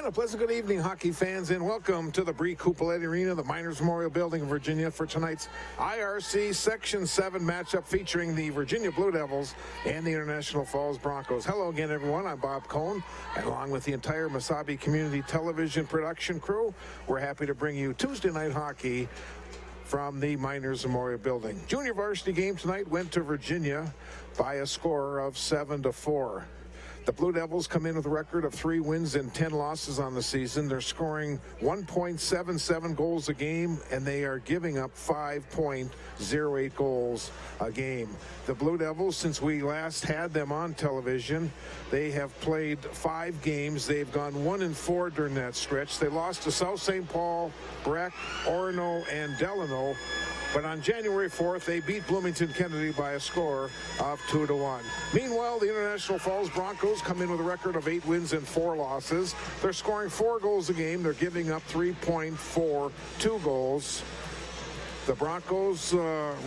And a pleasant good evening, hockey fans, and welcome to the Bree Cupoletti Arena, the Miners Memorial Building in Virginia, for tonight's IRC Section 7 matchup featuring the Virginia Blue Devils and the International Falls Broncos. Hello again, everyone. I'm Bob Cohn, and along with the entire Mesabi Community Television production crew, we're happy to bring you Tuesday night hockey from the Miners Memorial Building. Junior varsity game tonight went to Virginia by a score of 7-4. The Blue Devils come in with a record of 3 wins and 10 losses on the season. They're scoring 1.77 goals a game, and they are giving up 5.08 goals a game. The Blue Devils, since we last had them on television, they have played 5 games. They've gone 1-4 during that stretch. They lost to South St. Paul, Breck, Orono, and Delano. But on January 4th, they beat Bloomington Kennedy by a score of 2-1. Meanwhile, the International Falls Broncos come in with a record of 8 wins and 4 losses. They're scoring 4 goals a game. They're giving up 3.42 goals. The Broncos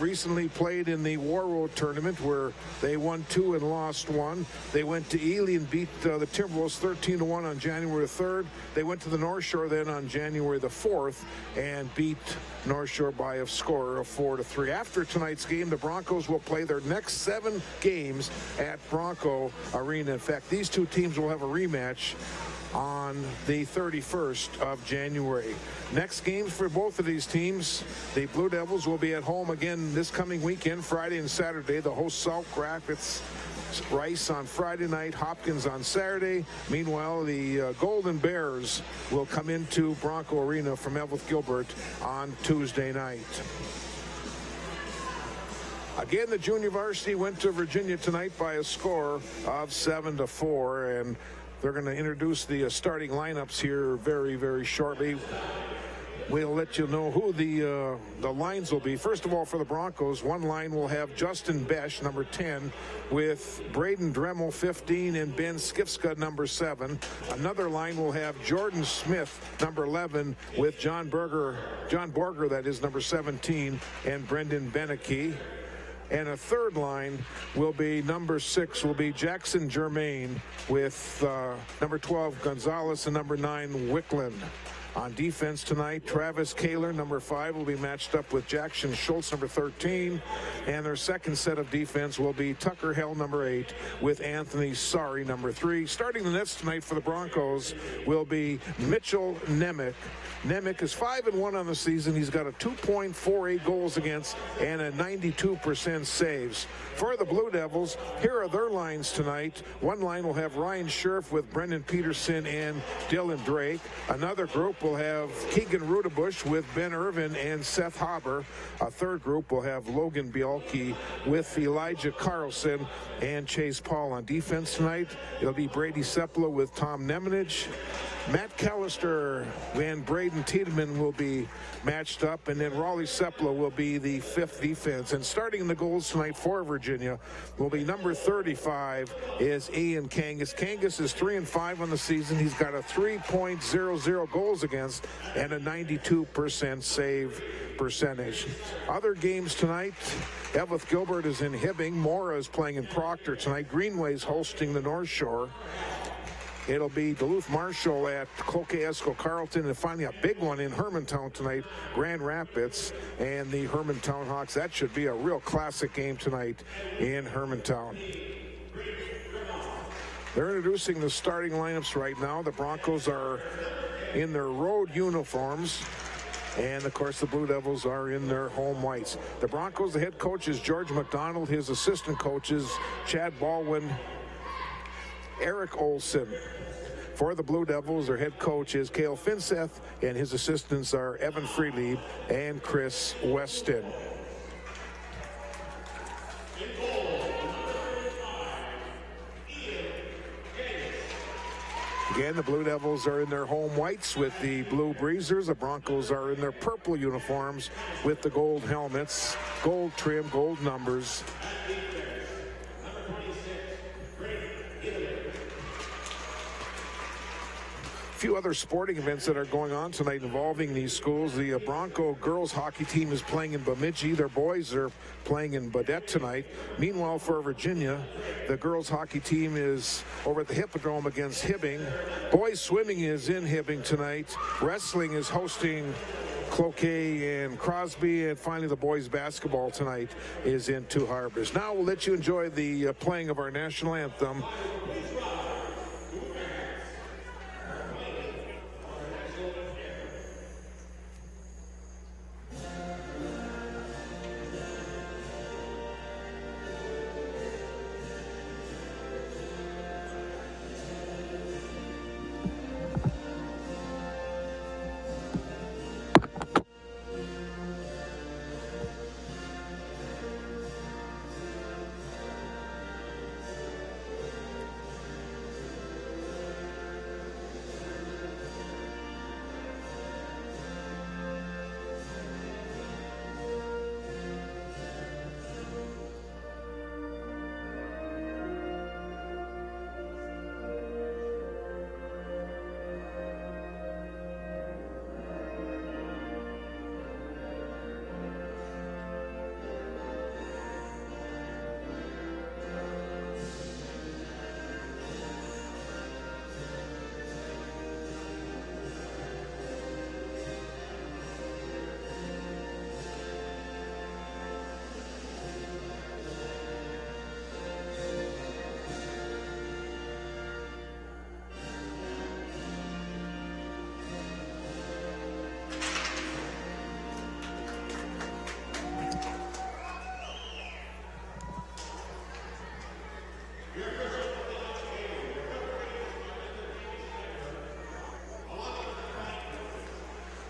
recently played in the War Road tournament where they won 2 and lost 1. They went to Ely and beat the Timberwolves 13-1 on January 3rd. They went to the North Shore then on January the 4th and beat North Shore by a score of 4-3. After tonight's game, the Broncos will play their next 7 games at Bronco Arena. In fact, these two teams will have a rematch on the 31st of January. Next games for both of these teams, the Blue Devils will be at home again this coming weekend, Friday and Saturday. The host South Rapids Rice on Friday night, Hopkins on Saturday. Meanwhile, the Golden Bears will come into Bronco Arena from Evelyth Gilbert on Tuesday night. Again, the junior varsity went to Virginia tonight by a score of 7-4, and they're going to introduce the starting lineups here very, very shortly. We'll let you know who the lines will be. First of all, for the Broncos, one line will have Justin Besch, number 10, with Braden Dremel, 15, and Ben Skifska, number 7. Another line will have Jordan Smith, number 11, with John Borger, that is, number 17, and Brendan Beneke. And a third line will be number 6 will be Jackson Germain with number 12 Gonzalez and number 9 Wickland. On defense tonight, Travis Kaler, number 5, will be matched up with Jackson Schultz, number 13. And their second set of defense will be Tucker Hell, number 8, with Anthony Sari, number 3. Starting the nets tonight for the Broncos will be Mitchell Nemec. Nemec is 5-1 on the season. He's got a 2.48 goals against and a 92% saves. For the Blue Devils, here are their lines tonight. One line will have Ryan Scherf with Brendan Peterson and Dylan Drake. Another group will have Keegan Rudebush with Ben Irvin and Seth Haber. A third group will have Logan Bielke with Elijah Carlson and Chase Paul. On defense tonight, it'll be Brady Sepula with Tom Nemenich. Matt Callister and Braden Tiedemann will be matched up, and then Raleigh Sepula will be the 5th defense. And starting the goals tonight for Virginia will be number 35 is Ian Kangas. Kangas is 3-5 on the season. He's got a 3.00 goals against and a 92% save percentage. Other games tonight, Evelyth Gilbert is in Hibbing. Mora is playing in Proctor tonight. Greenway's hosting the North Shore. It'll be Duluth Marshall at Cloquet Esco Carleton, and finally a big one in Hermantown tonight, Grand Rapids and the Hermantown Hawks. That should be a real classic game tonight in Hermantown. They're introducing the starting lineups right now. The Broncos are in their road uniforms, and of course the Blue Devils are in their home whites. The Broncos, the head coach is George McDonald. His assistant coaches Chad Baldwin, Eric Olson. For the Blue Devils, their head coach is Cale Finseth, and his assistants are Evan Freelieb and Chris Weston. Again, the Blue Devils are in their home whites with the blue breezers. The Broncos are in their purple uniforms with the gold helmets, gold trim, gold numbers. few other sporting events that are going on tonight involving these schools. The Bronco girls hockey team is playing in Bemidji. Their boys are playing in Baudette tonight. Meanwhile, for Virginia, the girls hockey team is over at the Hippodrome against Hibbing. Boys swimming is in Hibbing tonight. Wrestling is hosting Cloquet and Crosby, and finally the boys basketball tonight is in Two Harbors. Now we'll let you enjoy the playing of our national anthem.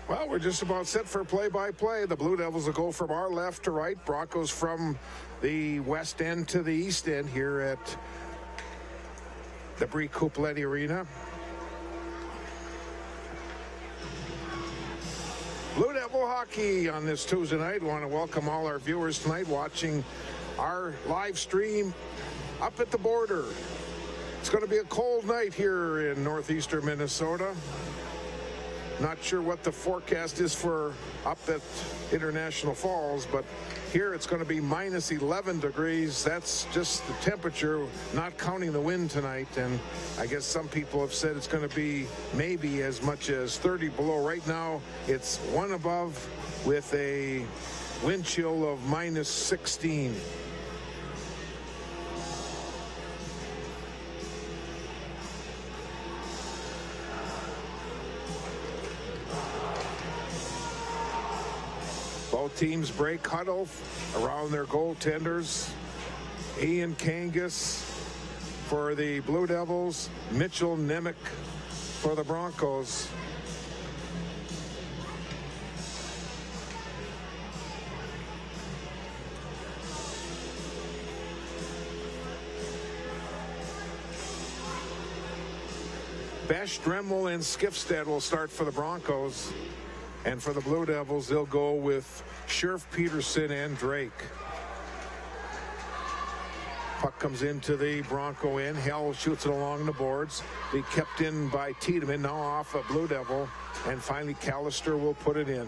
Well, we're just about set for play-by-play. The Blue Devils will go from our left to right. Broncos from the west end to the east end here at the Brie Coupeletti Arena. Blue Devil hockey on this Tuesday night. We want to welcome all our viewers tonight watching our live stream up at the border. It's going to be a cold night here in northeastern Minnesota. Not sure what the forecast is for up at International Falls, but here it's going to be minus 11 degrees. That's just the temperature, not counting the wind tonight. And I guess some people have said it's going to be maybe as much as 30 below. Right now, it's 1 above with a wind chill of minus 16. Both teams break huddle around their goaltenders. Ian Kangas for the Blue Devils, Mitchell Nemec for the Broncos. Besch, Dremel, and Skifstad will start for the Broncos. And for the Blue Devils, they'll go with Scherf, Peterson, and Drake. Puck comes into the Bronco end. Hell shoots it along the boards. Be kept in by Tiedemann, now off a Blue Devil. And finally, Callister will put it in.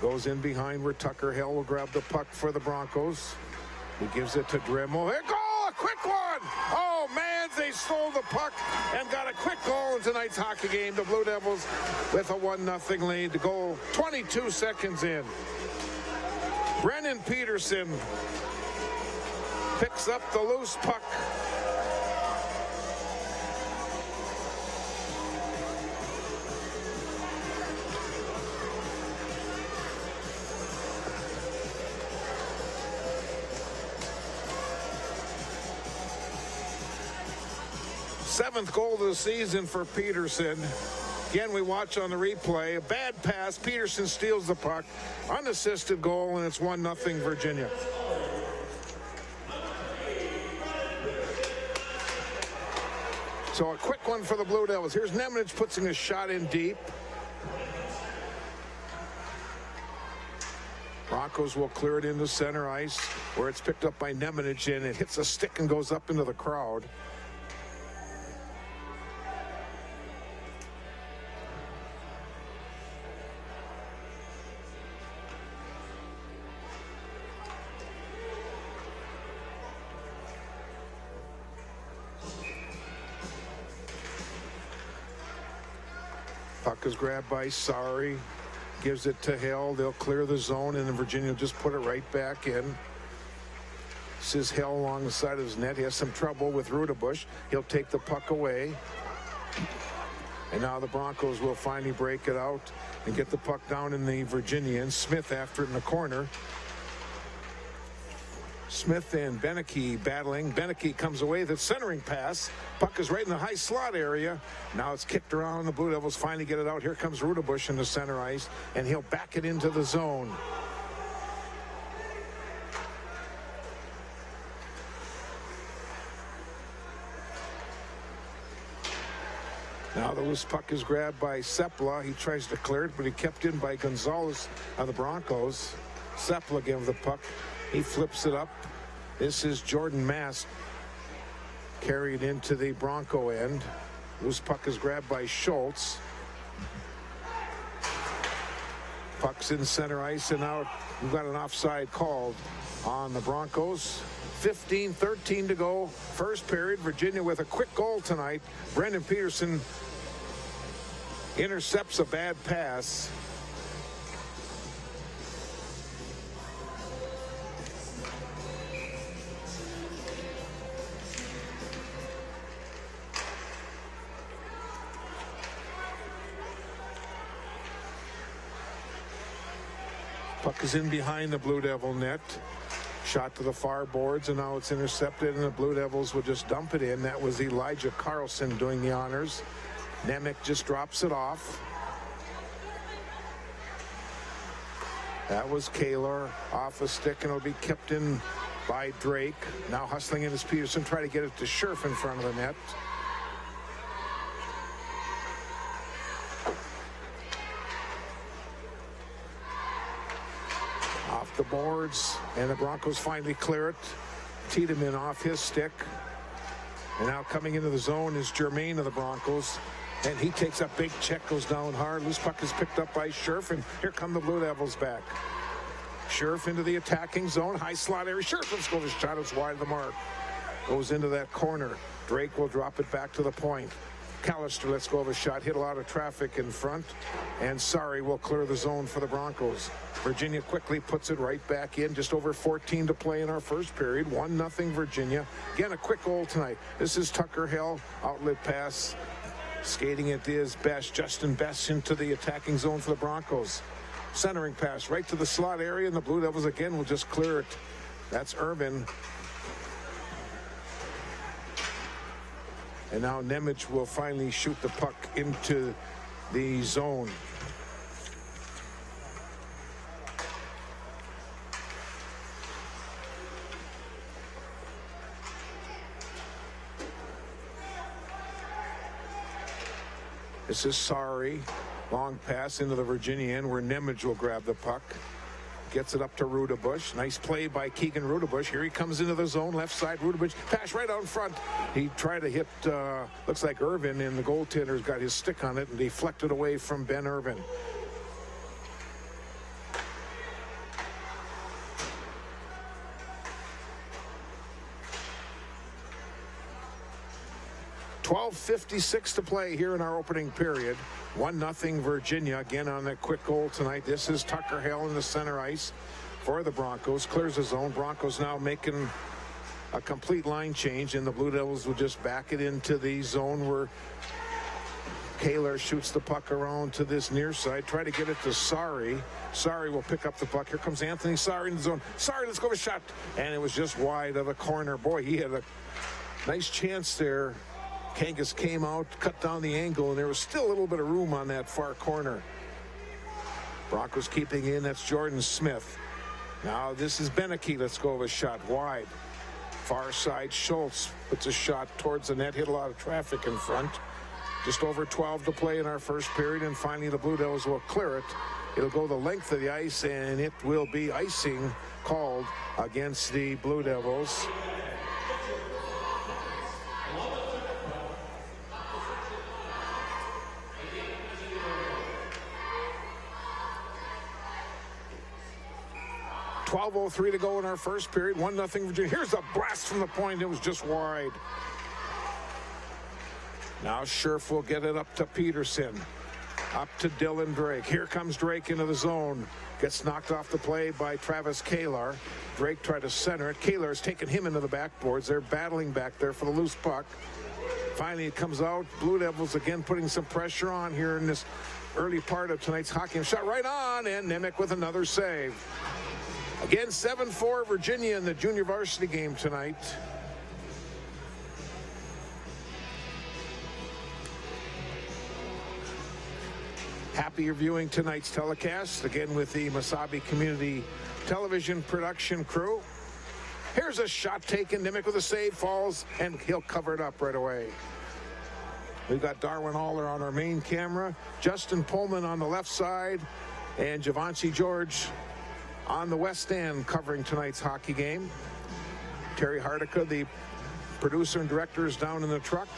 Goes in behind where Tucker Hell will grab the puck for the Broncos. He gives it to Dremel. Here, goal! A quick one! Oh, man, they stole the puck and got a quick goal in tonight's hockey game. The Blue Devils with a 1-0 lead. The goal 22 seconds in. Brennan Peterson picks up the loose puck. Seventh goal of the season for Peterson. Again, we watch on the replay. A bad pass. Peterson steals the puck. Unassisted goal, and it's 1-0 Virginia. So a quick one for the Blue Devils. Here's Nemanich putting a shot in deep. Broncos will clear it into center ice, where it's picked up by Nemanich, and it hits a stick and goes up into the crowd. Puck is grabbed by Sari. Gives it to Hill. They'll clear the zone, and then Virginia will just put it right back in. This is Hill along the side of his net. He has some trouble with Rudebush. He'll take the puck away. And now the Broncos will finally break it out and get the puck down in the Virginian. Smith after it in the corner. Smith and Beneke battling. Beneke comes away. The centering pass. Puck is right in the high slot area. Now it's kicked around. The Blue Devils finally get it out. Here comes Rudebush in the center ice, and he'll back it into the zone. Now the loose puck is grabbed by Sepla. He tries to clear it, but he kept in by Gonzalez of the Broncos. Sepla gives the puck. He flips it up. This is Jordan Mast carried into the Bronco end. Loose puck is grabbed by Schultz. Puck's in center ice, and now we've got an offside called on the Broncos. 15-13 to go. First period. Virginia with a quick goal tonight. Brendan Peterson intercepts a bad pass. Puck is in behind the Blue Devil net. Shot to the far boards, and now it's intercepted, and the Blue Devils will just dump it in. That was Elijah Carlson doing the honors. Nemec just drops it off. That was Kaler off a stick, and it'll be kept in by Drake. Now hustling in is Peterson, try to get it to Scherf in front of the net. Off the boards, and the Broncos finally clear it. Tiedemann off his stick. And now coming into the zone is Germain of the Broncos. And he takes a big check, goes down hard. Loose puck is picked up by Scherf, and here come the Blue Devils back. Scherf into the attacking zone, high slot area. Scherf, let's go. His shot is wide of the mark. Goes into that corner. Drake will drop it back to the point. Callister lets go of a shot, hit a lot of traffic in front, and Sari will clear the zone for the Broncos. Virginia quickly puts it right back in. Just over 14 to play in our first period. 1-0 Virginia. Again, a quick goal tonight. This is Tucker Hill, outlet pass. Skating it is Best. Justin Best into the attacking zone for the Broncos. Centering pass right to the slot area, and the Blue Devils again will just clear it. That's Irvin. And now Nemec will finally shoot the puck into the zone. This is Sari. Long pass into the Virginia end where Nemec will grab the puck. Gets it up to Rudebush. Nice play by Keegan Rudebush. Here he comes into the zone, left side. Rudebush pass right out in front. He tried to hit, looks like Irvin, and the goaltender's got his stick on it and deflected away from Ben Irvin. .56 to play here in our opening period. 1-0 Virginia. Again on that quick goal tonight. This is Tucker Hill in the center ice for the Broncos. Clears the zone. Broncos now making a complete line change, and the Blue Devils will just back it into the zone where Kaler shoots the puck around to this near side. Try to get it to Sari. Sari will pick up the puck. Here comes Anthony Sari in the zone. Sari, let's go for a shot. And it was just wide of the corner. Boy, he had a nice chance there. Kangas came out, cut down the angle, and there was still a little bit of room on that far corner. Broncos keeping in. That's Jordan Smith. Now this is Beneke. Let's go with a shot wide. Far side, Schultz puts a shot towards the net. Hit a lot of traffic in front. Just over 12 to play in our first period, and finally the Blue Devils will clear it. It'll go the length of the ice, and it will be icing called against the Blue Devils. .12:03 to go in our first period. 1-0 Virginia. Here's a blast from the point. It was just wide. Now Scherf will get it up to Peterson. Up to Dylan Drake. Here comes Drake into the zone. Gets knocked off the play by Travis Kalar. Drake tried to center it. Kalar's taken him into the backboards. They're battling back there for the loose puck. Finally, it comes out. Blue Devils again putting some pressure on here in this early part of tonight's hockey game. Shot right on, and Nemec with another save. Again, 7-4 Virginia in the junior varsity game tonight. Happy you're viewing tonight's telecast, again with the Mesabi Community Television production crew. Here's a shot taken. Nemec with a save, falls, and he'll cover it up right away. We've got Darwin Aller on our main camera, Justin Pullman on the left side, and Javanci George on the west end covering tonight's hockey game. Terry Hardica, the producer and director, is down in the truck.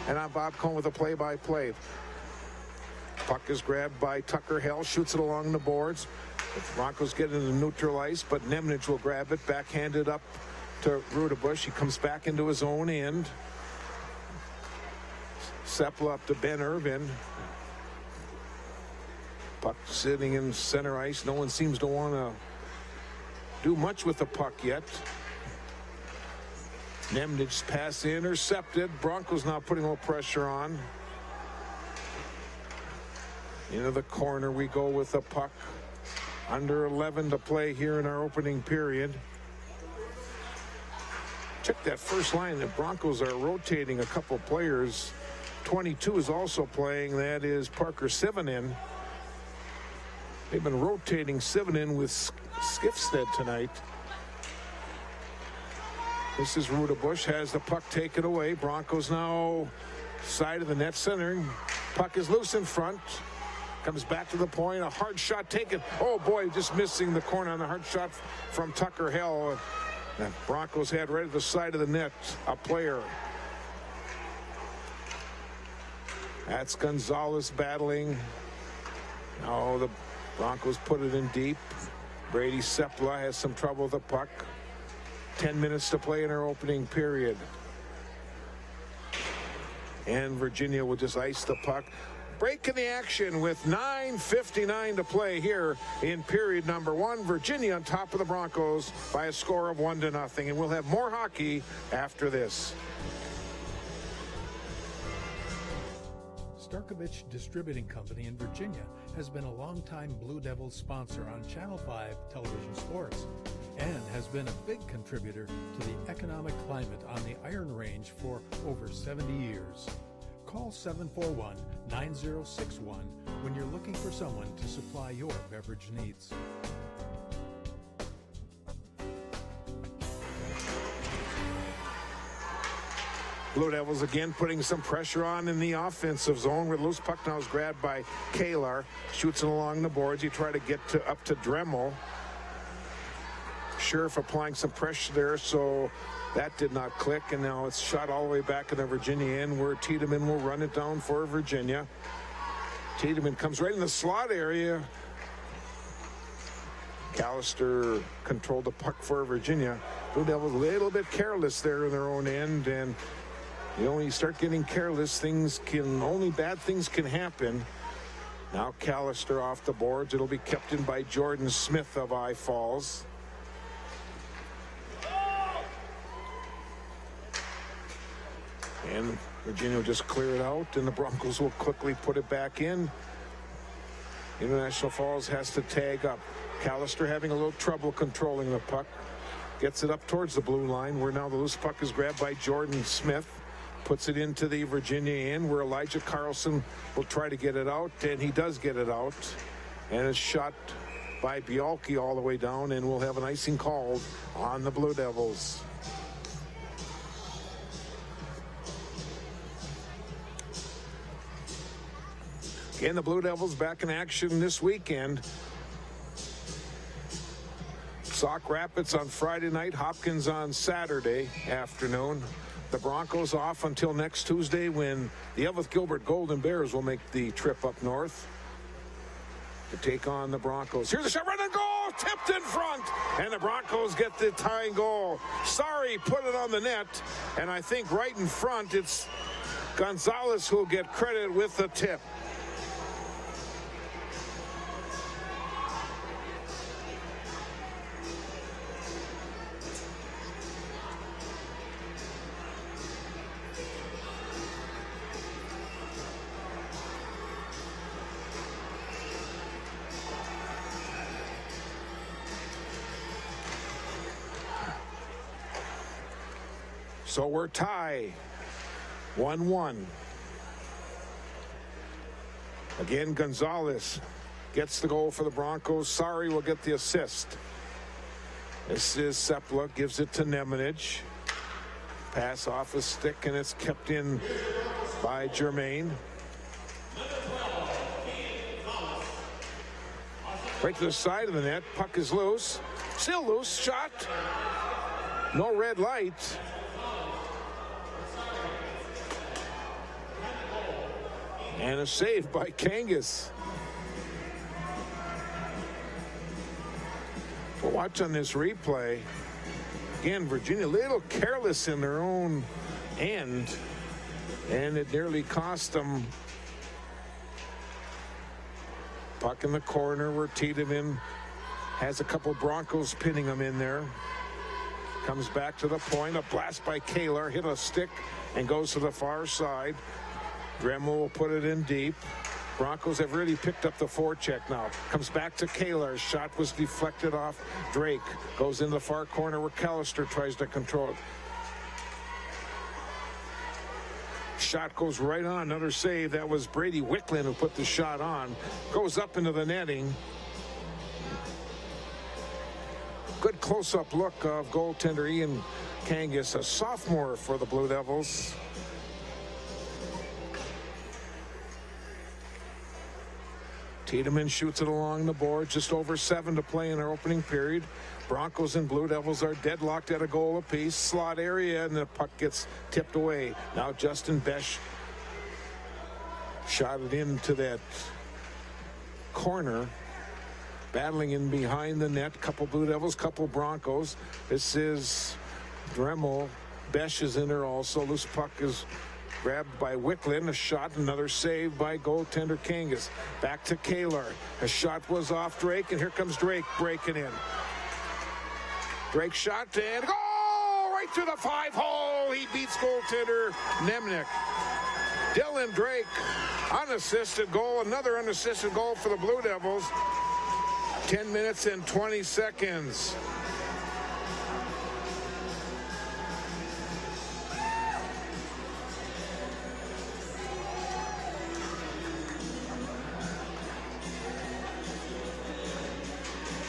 And I'm Bob Cohn with the play-by-play. Puck is grabbed by Tucker Hell, shoots it along the boards. The Broncos get into neutral ice, but Nemnich will grab it, backhanded up to Rudebush. He comes back into his own end. Sepla up to Ben Irvin. Puck sitting in center ice. No one seems to want to do much with the puck yet. Nemnich's pass intercepted. Broncos now putting a little pressure on. Into the corner we go with the puck. Under 11 to play here in our opening period. Check that first line. The Broncos are rotating a couple players. 22 is also playing. That is Parker Sivanen. They've been rotating Sivanen with Skifstead tonight. This is Rudebush, has the puck taken away. Broncos now side of the net center. Puck is loose in front. Comes back to the point. A hard shot taken. Oh boy, just missing the corner on the hard shot from Tucker Hell. The Broncos had right at the side of the net a player. That's Gonzalez battling. Now the Broncos put it in deep. Brady Sepla has some trouble with the puck. 10 minutes to play in our opening period. And Virginia will just ice the puck. Break in the action with 9:59 to play here in period number 1. Virginia on top of the Broncos by a score of 1-0. And we'll have more hockey after this. Starkovich Distributing Company in Virginia has been a longtime Blue Devils sponsor on Channel 5 television sports and has been a big contributor to the economic climate on the Iron Range for over 70 years. Call 741-9061 when you're looking for someone to supply your beverage needs. Blue Devils again putting some pressure on in the offensive zone where the loose puck now is grabbed by Kalar. Shoots it along the boards. He tried to get up to Dremel. Sheriff applying some pressure there, so that did not click, and now it's shot all the way back in the Virginia end where Tiedemann will run it down for Virginia. Tiedemann comes right in the slot area. Callister controlled the puck for Virginia. Blue Devils a little bit careless there in their own end, and you know, when you start getting careless, only bad things can happen. Now Callister off the boards. It'll be kept in by Jordan Smith of I Falls. And Virginia will just clear it out, and the Broncos will quickly put it back in. International Falls has to tag up. Callister having a little trouble controlling the puck. Gets it up towards the blue line, where now the loose puck is grabbed by Jordan Smith. Puts it into the Virginia end, where Elijah Carlson will try to get it out, and he does get it out. And it's shot by Bialke all the way down, and we'll have an icing called on the Blue Devils. Again, the Blue Devils back in action this weekend. Sauk Rapids on Friday night, Hopkins on Saturday afternoon. The Broncos off until next Tuesday when the Elvith Gilbert Golden Bears will make the trip up north to take on the Broncos. Here's a shot, right on goal, tipped in front, and the Broncos get the tying goal. Sorry, put it on the net, and I think right in front it's Gonzalez who'll get credit with the tip. So we're tie, 1-1. Again, Gonzalez gets the goal for the Broncos. Sari will get the assist. This is Sepla, gives it to Nemanich. Pass off a stick, and it's kept in by Germain. Right to the side of the net. Puck is loose. Still loose. Shot. No red light. And a save by Kangas. We'll watch on this replay. Again, Virginia a little careless in their own end, and it nearly cost them. Puck in the corner where Tiedemann has a couple Broncos pinning him in there. Comes back to the point. A blast by Kaler, hit a stick and goes to the far side. Dremel will put it in deep. Broncos have really picked up the forecheck now. Comes back to Kaler. Shot was deflected off Drake. Goes in the far corner where Callister tries to control it. Shot goes right on. Another save. That was Brady Wicklund who put the shot on. Goes up into the netting. Good close-up look of goaltender Ian Kangas, a sophomore for the Blue Devils. Tiedemann shoots it along the board. Just over 7 to play in our opening period. Broncos and Blue Devils are deadlocked at a goal apiece. Slot area, and the puck gets tipped away. Now Justin Besch shot it into that corner. Battling in behind the net. Couple Blue Devils, couple Broncos. This is Dremel. Besch is in there also. Loose puck is grabbed by Wicklund. A shot, another save by goaltender Kangas. Back to Kaler. A shot was off Drake, and here comes Drake breaking in. Drake shot and goal right to the 5-hole. He beats goaltender Nemnick. Dylan Drake, unassisted goal. Another unassisted goal for the Blue Devils. 10 minutes and 20 seconds.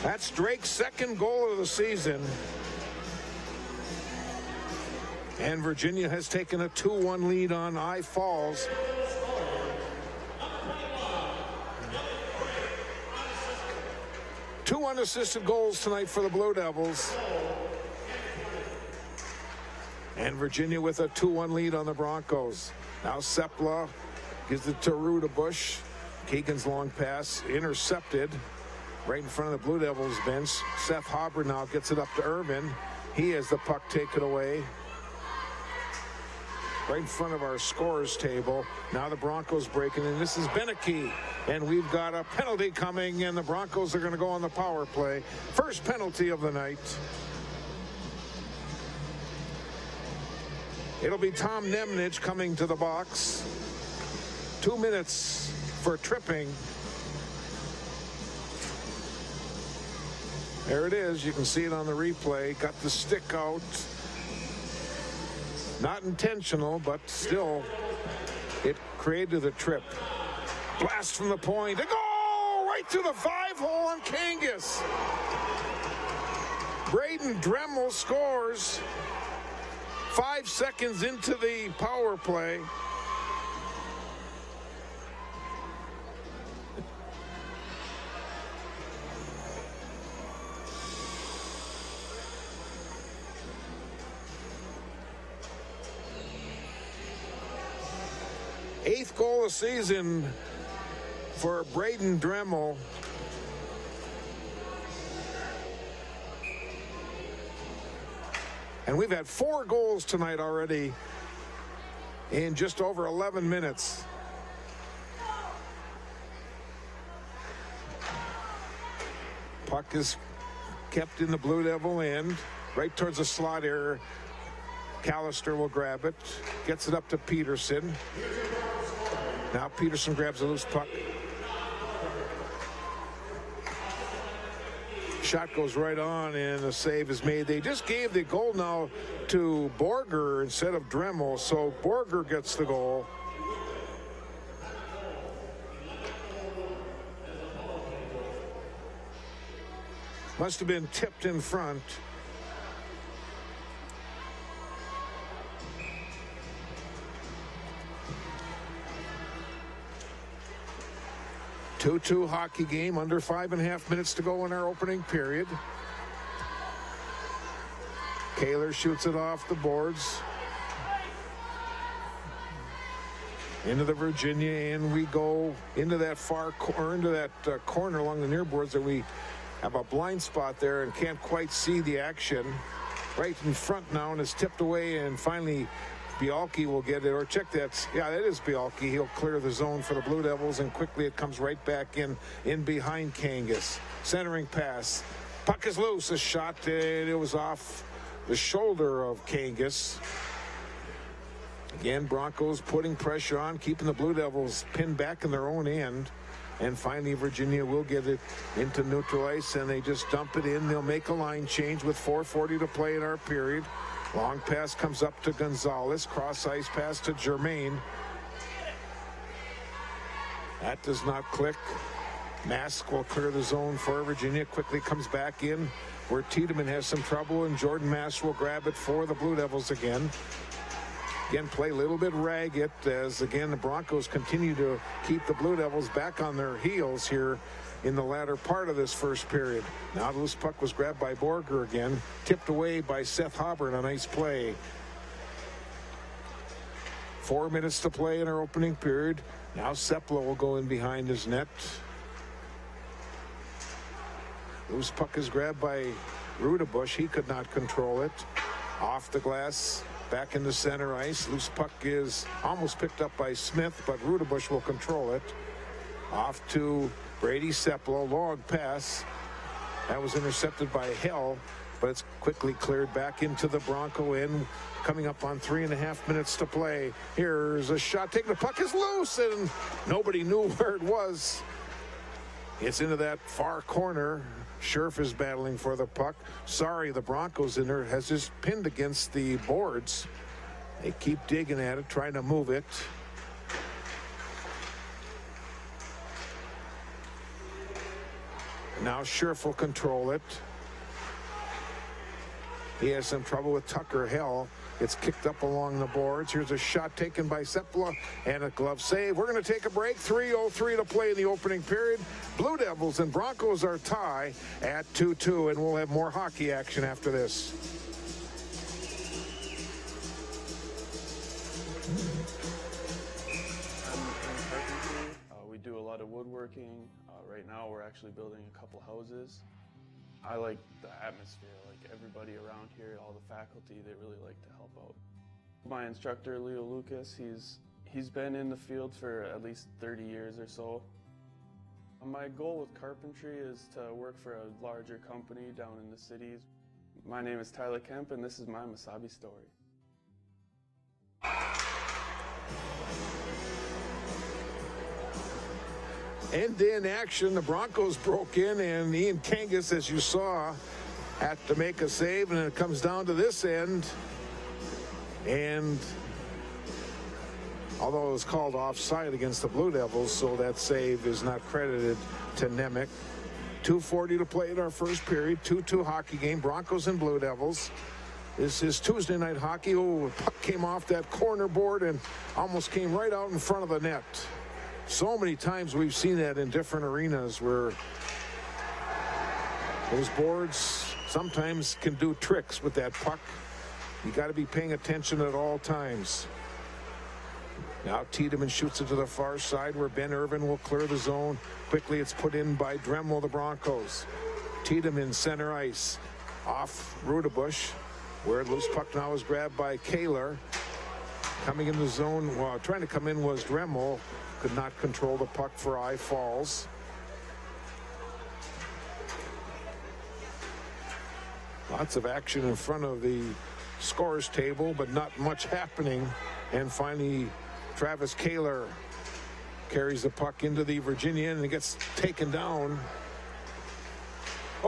That's Drake's second goal of the season. And Virginia has taken a 2-1 lead on I Falls. Two unassisted goals tonight for the Blue Devils. And Virginia with a 2-1 lead on the Broncos. Now Sepla gives it to Ruda Bush. Keegan's long pass intercepted right in front of the Blue Devils bench. Seth Hauber now gets it up to Irvin. He has the puck taken away right in front of our scorers table. Now the Broncos breaking in. This is Beneke, and we've got a penalty coming, and the Broncos are going to go on the power play. First penalty of the night. It'll be Tom Nemnich coming to the box. 2 minutes for tripping. There it is. You can see it on the replay. Got the stick out. Not intentional, but still, it created a trip. Blast from the point. A goal right to the 5-hole on Kangas. Braden Dremel scores 5 seconds into the power play. Eighth goal of the season for Braden Dremel. And we've had 4 goals tonight already in just over 11 minutes. Puck is kept in the Blue Devil end, right towards the slot area. Callister will grab it, gets it up to Peterson. Now Peterson grabs a loose puck. Shot goes right on, and the save is made. They just gave the goal now to Borger instead of Dremel, so Borger gets the goal. Must have been tipped in front. Two-two hockey game, under 5.5 minutes to go in our opening period. Kaler shoots it off the boards. Into the Virginia, and we go into that far corner, into that corner along the near boards, and we have a blind spot there and can't quite see the action. Right in front now, and it's tipped away, and finally Bialke will get it, or check that. Yeah, that is Bialke. He'll clear the zone for the Blue Devils, and quickly it comes right back in behind Kangas. Centering pass. Puck is loose. A shot, and it was off the shoulder of Kangas. Again, Broncos putting pressure on, keeping the Blue Devils pinned back in their own end. And finally, Virginia will get it into neutral ice, and they just dump it in. They'll make a line change with 4:40 to play in our period. Long pass comes up to Gonzalez. Cross ice pass to Germain. That does not click. Mask will clear the zone for Virginia. Quickly comes back in where Tiedemann has some trouble, and Jordan Mask will grab it for the Blue Devils again. Again, play a little bit ragged as, again, the Broncos continue to keep the Blue Devils back on their heels here in the latter part of this first period. Now the loose puck was grabbed by Borger again, tipped away by Seth Hobber in a nice play. 4 minutes to play in our opening period. Now Sepla will go in behind his net. Loose puck is grabbed by Rudebush. He could not control it. Off the glass. Back in the center ice. Loose puck is almost picked up by Smith, but Rudebush will control it. Off to Brady Seplo. Long pass. That was intercepted by Hell, but it's quickly cleared back into the Bronco end. Coming up on 3.5 minutes to play. Here's a shot. Taking the puck is loose, and nobody knew where it was. It's into that far corner. Scherf is battling for the puck. Sorry, the Broncos in there has just pinned against the boards. They keep digging at it, trying to move it. Now Scherf will control it. He has some trouble with Tucker Hell. It's kicked up along the boards. Here's a shot taken by Sepla and a glove save. We're going to take a break. 3:03 to play in the opening period. Blue Devils and Broncos are tie at 2-2, and we'll have more hockey action after this. We do a lot of woodworking. Right now we're actually building a couple houses. I like the atmosphere, like everybody around here, all the faculty, they really like to help out. My instructor, Leo Lucas, he's been in the field for at least 30 years or so. My goal with carpentry is to work for a larger company down in the cities. My name is Tyler Kemp, and this is my Masabi story. And in action, the Broncos broke in, and Ian Kangas, as you saw, had to make a save, and it comes down to this end. And although it was called offside against the Blue Devils, so that save is not credited to Nemec. 2:40 to play in our first period. 2-2 hockey game, Broncos and Blue Devils. This is Tuesday night hockey. Oh, the puck came off that corner board and almost came right out in front of the net. So many times we've seen that in different arenas where those boards sometimes can do tricks with that puck. You got to be paying attention at all times. Now Tiedemann shoots it to the far side where Ben Irvin will clear the zone. Quickly it's put in by Dremel, the Broncos. Tiedemann center ice. Off Rudebush, where loose puck now is grabbed by Kaler. Coming in the zone, well, trying to come in was Dremel. Could not control the puck for I Falls. Lots of action in front of the scores table, but not much happening. And finally, Travis Kaler carries the puck into the Virginia, and it gets taken down.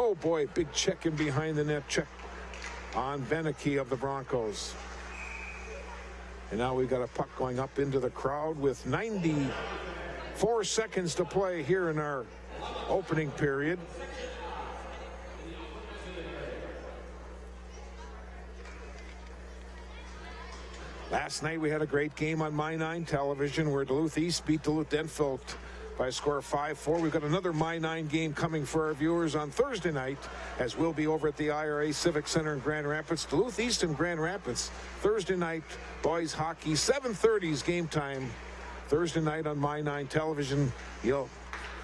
Oh boy, big check in behind the net check on Beneke of the Broncos. And now we've got a puck going up into the crowd with 94 seconds to play here in our opening period. Last night we had a great game on My 9 television where Duluth East beat Duluth Denfeld by a score of 5-4. We've got another My 9 game coming for our viewers on Thursday night, as we'll be over at the IRA Civic Center in Grand Rapids. Duluth East and Grand Rapids, Thursday night, boys hockey, 7:30 is game time. Thursday night on My 9 television. You'll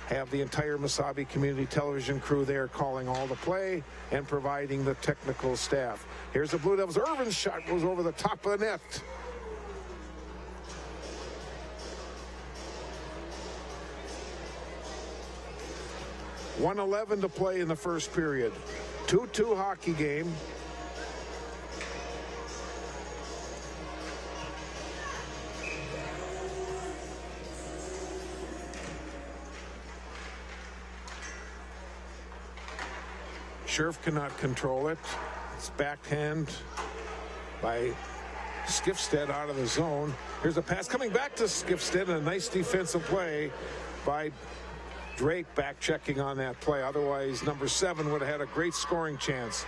have the entire Mesabi Community Television crew there calling all the play and providing the technical staff. Here's the Blue Devils. Irvin's shot goes over the top of the net. .111 to play in the first period. 2-2 hockey game. Scherf cannot control it. It's backhand by Skifstead out of the zone. Here's a pass coming back to Skifstead, and a nice defensive play by Drake back checking on that play. Otherwise, number 7 would have had a great scoring chance.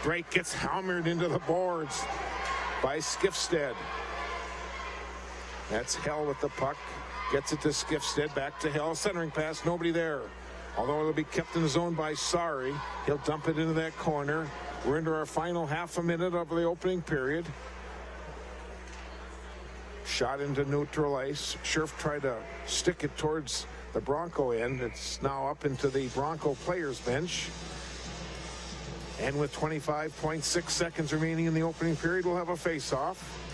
Drake gets hammered into the boards by Skifstead. That's Hell with the puck. Gets it to Skifstead. Back to Hell. Centering pass. Nobody there. Although it'll be kept in the zone by Sari. He'll dump it into that corner. We're into our final half a minute of the opening period. Shot into neutral ice. Scherf tried to stick it towards the Bronco end. It's now up into the Bronco players bench. And with 25.6 seconds remaining in the opening period, we'll have a face-off.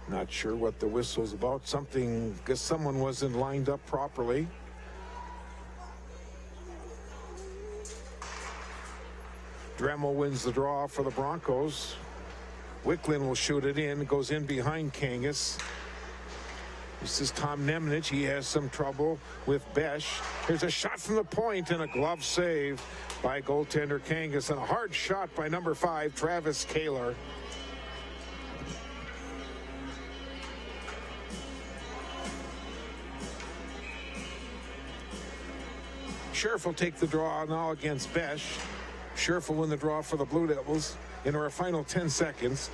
Not sure what the whistle's about. Something, because someone wasn't lined up properly. Dremel wins the draw for the Broncos. Wicklund will shoot it in. It goes in behind Kangas. This is Tom Nemnich. He has some trouble with Besh. Here's a shot from the point and a glove save by goaltender Kangas, and a hard shot by number 5, Travis Kaler. Scherf will take the draw now against Besh. Scherf will win the draw for the Blue Devils in our final 10 seconds.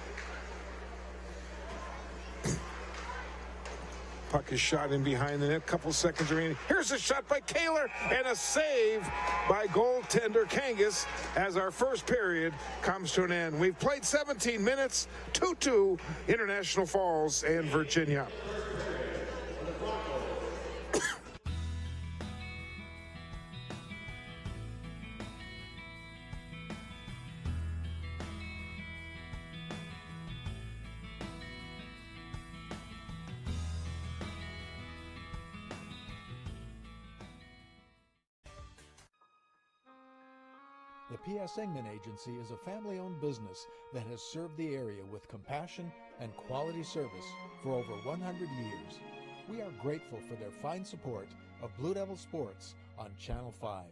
Puck is shot in behind the net. Couple seconds remaining. Here's a shot by Kaler and a save by goaltender Kangas as our first period comes to an end. We've played 17 minutes, 2-2, International Falls and Virginia. The P.S. Engman Agency is a family-owned business that has served the area with compassion and quality service for over 100 years. We are grateful for their fine support of Blue Devil Sports on Channel 5.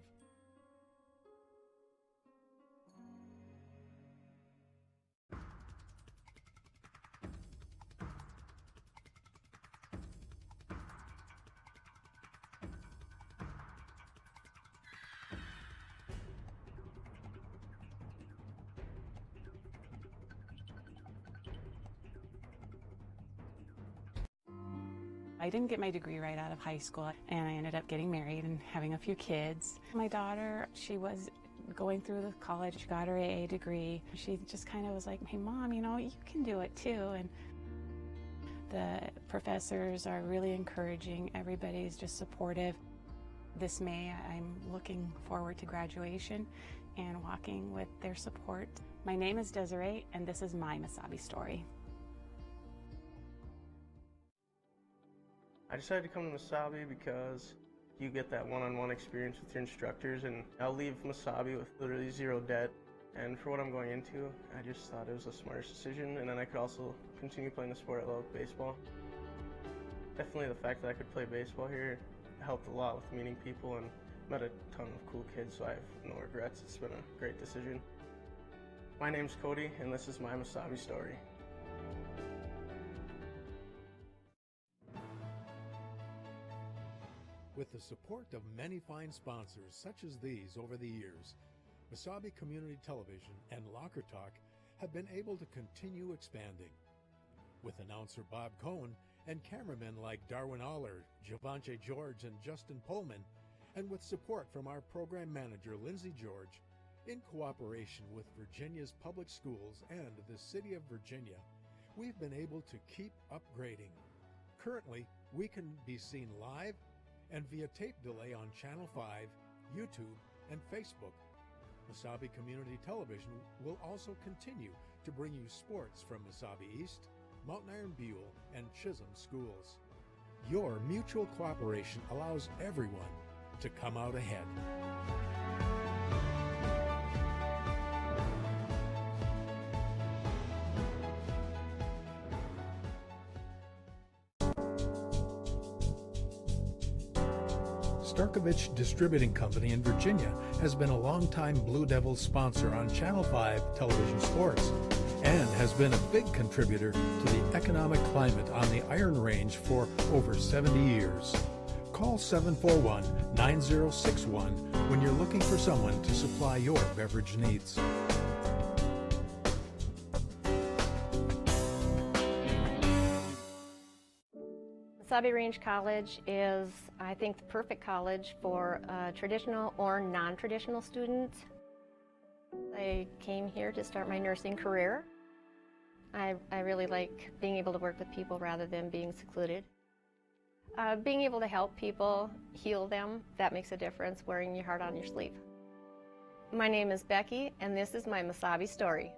I didn't get my degree right out of high school, and I ended up getting married and having a few kids. My daughter, she was going through the college, she got her AA degree. She just kind of was like, hey Mom, you know, you can do it too. And the professors are really encouraging. Everybody's just supportive. This May, I'm looking forward to graduation and walking with their support. My name is Desiree, and this is my Mesabi story. I decided to come to Mesabi because you get that one-on-one experience with your instructors, and I'll leave Mesabi with literally zero debt. And for what I'm going into, I just thought it was the smartest decision, and then I could also continue playing the sport I love, baseball. Definitely the fact that I could play baseball here helped a lot with meeting people and met a ton of cool kids, so I have no regrets. It's been a great decision. My name's Cody, and this is my Mesabi story. With the support of many fine sponsors such as these over the years, Mesabi Community Television and Locker Talk have been able to continue expanding. With announcer Bob Cohn and cameramen like Darwin Aller, Javante George, and Justin Pullman, and with support from our program manager Lindsay George, in cooperation with Virginia's public schools and the City of Virginia, we've been able to keep upgrading. Currently, we can be seen live and via tape delay on Channel 5, YouTube, and Facebook. Mesabi Community Television will also continue to bring you sports from Mesabi East, Mountain Iron Buell, and Chisholm schools. Your mutual cooperation allows everyone to come out ahead. Starkovich Distributing Company in Virginia has been a longtime Blue Devils sponsor on Channel 5 television sports and has been a big contributor to the economic climate on the Iron Range for over 70 years. Call 741-9061 when you're looking for someone to supply your beverage needs. Mesabi Range College is, I think, the perfect college for traditional or non-traditional students. I came here to start my nursing career. I really like being able to work with people rather than being secluded. Being able to help people, heal them, that makes a difference, wearing your heart on your sleeve. My name is Becky, and this is my Mesabi story.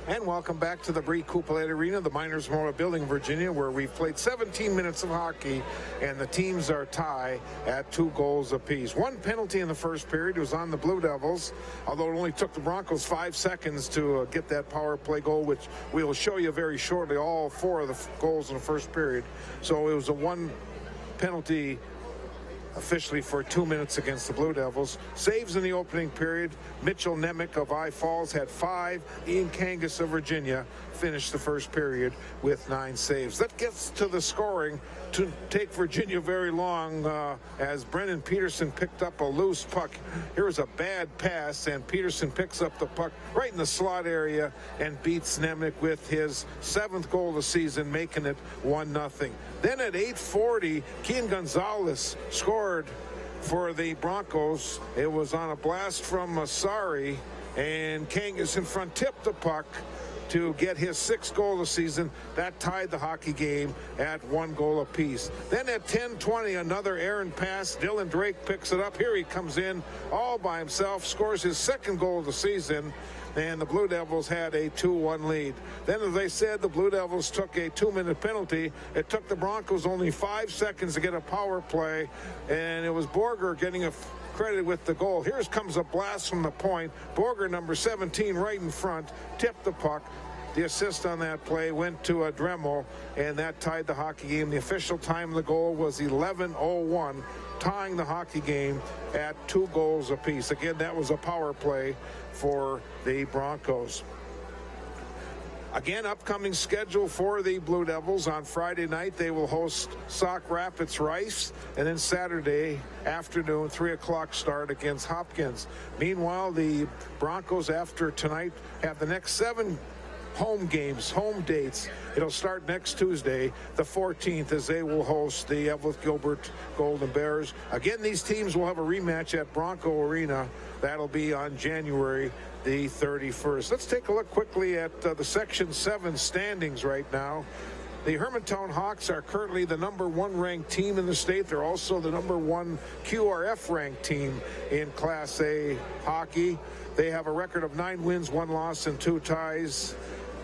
And welcome back to the Bree Coupelette Arena, the Miners Memorial Building, Virginia, where we've played 17 minutes of hockey, and the teams are tied at 2 goals apiece. One penalty in the first period was on the Blue Devils, although it only took the Broncos 5 seconds to get that power play goal, which we'll show you very shortly, all 4 of the goals in the first period. So it was a 1 penalty officially for 2 minutes against the Blue Devils. Saves in the opening period. Mitchell Nemec of I Falls had 5. Ian Kangas of Virginia finished the first period with 9 saves. That gets to the scoring to take Virginia very long as Brennan Peterson picked up a loose puck. Here's a bad pass, and Peterson picks up the puck right in the slot area and beats Nemec with his 7th goal of the season, making it 1-0. Then at 8:40, Kean Gonzalez scored for the Broncos. It was on a blast from Masari, and Kangas in front tipped the puck to get his 6th goal of the season. That tied the hockey game at 1 goal apiece. Then at 10:20, another errant pass. Dylan Drake picks it up. Here he comes in all by himself, scores his 2nd goal of the season, and the Blue Devils had a 2-1 lead. Then, as I said, the Blue Devils took a 2-minute penalty. It took the Broncos only 5 seconds to get a power play, and it was Borger getting a credited with the goal. Here comes a blast from the point. Borger, number 17, right in front, tipped the puck. The assist on that play went to Dremel, and that tied the hockey game. The official time of the goal was 11:01, tying the hockey game at 2 goals apiece. Again, that was a power play for the Broncos. Again, upcoming schedule for the Blue Devils. On Friday night, they will host Sauk Rapids Rice, and then Saturday afternoon, 3 o'clock start against Hopkins. Meanwhile, the Broncos, after tonight, have the next 7 home games, home dates. It'll start next Tuesday, the 14th, as they will host the Evelyn Gilbert Golden Bears. Again, these teams will have a rematch at Bronco Arena. That'll be on January the 31st. Let's take a look quickly at the Section 7 standings right now. The Hermantown Hawks are currently the #1 ranked team in the state. They're also the #1 QRF ranked team in Class A hockey. They have a record of 9 wins, 1 loss, and 2 ties.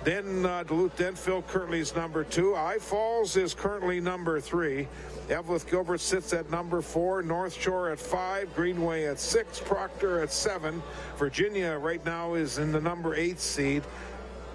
Then Duluth-Denville currently is #2. I Falls is currently #3. Evelyn Gilbert sits at #4. North Shore at 5. Greenway at 6. Proctor at 7. Virginia right now is in the #8 seed.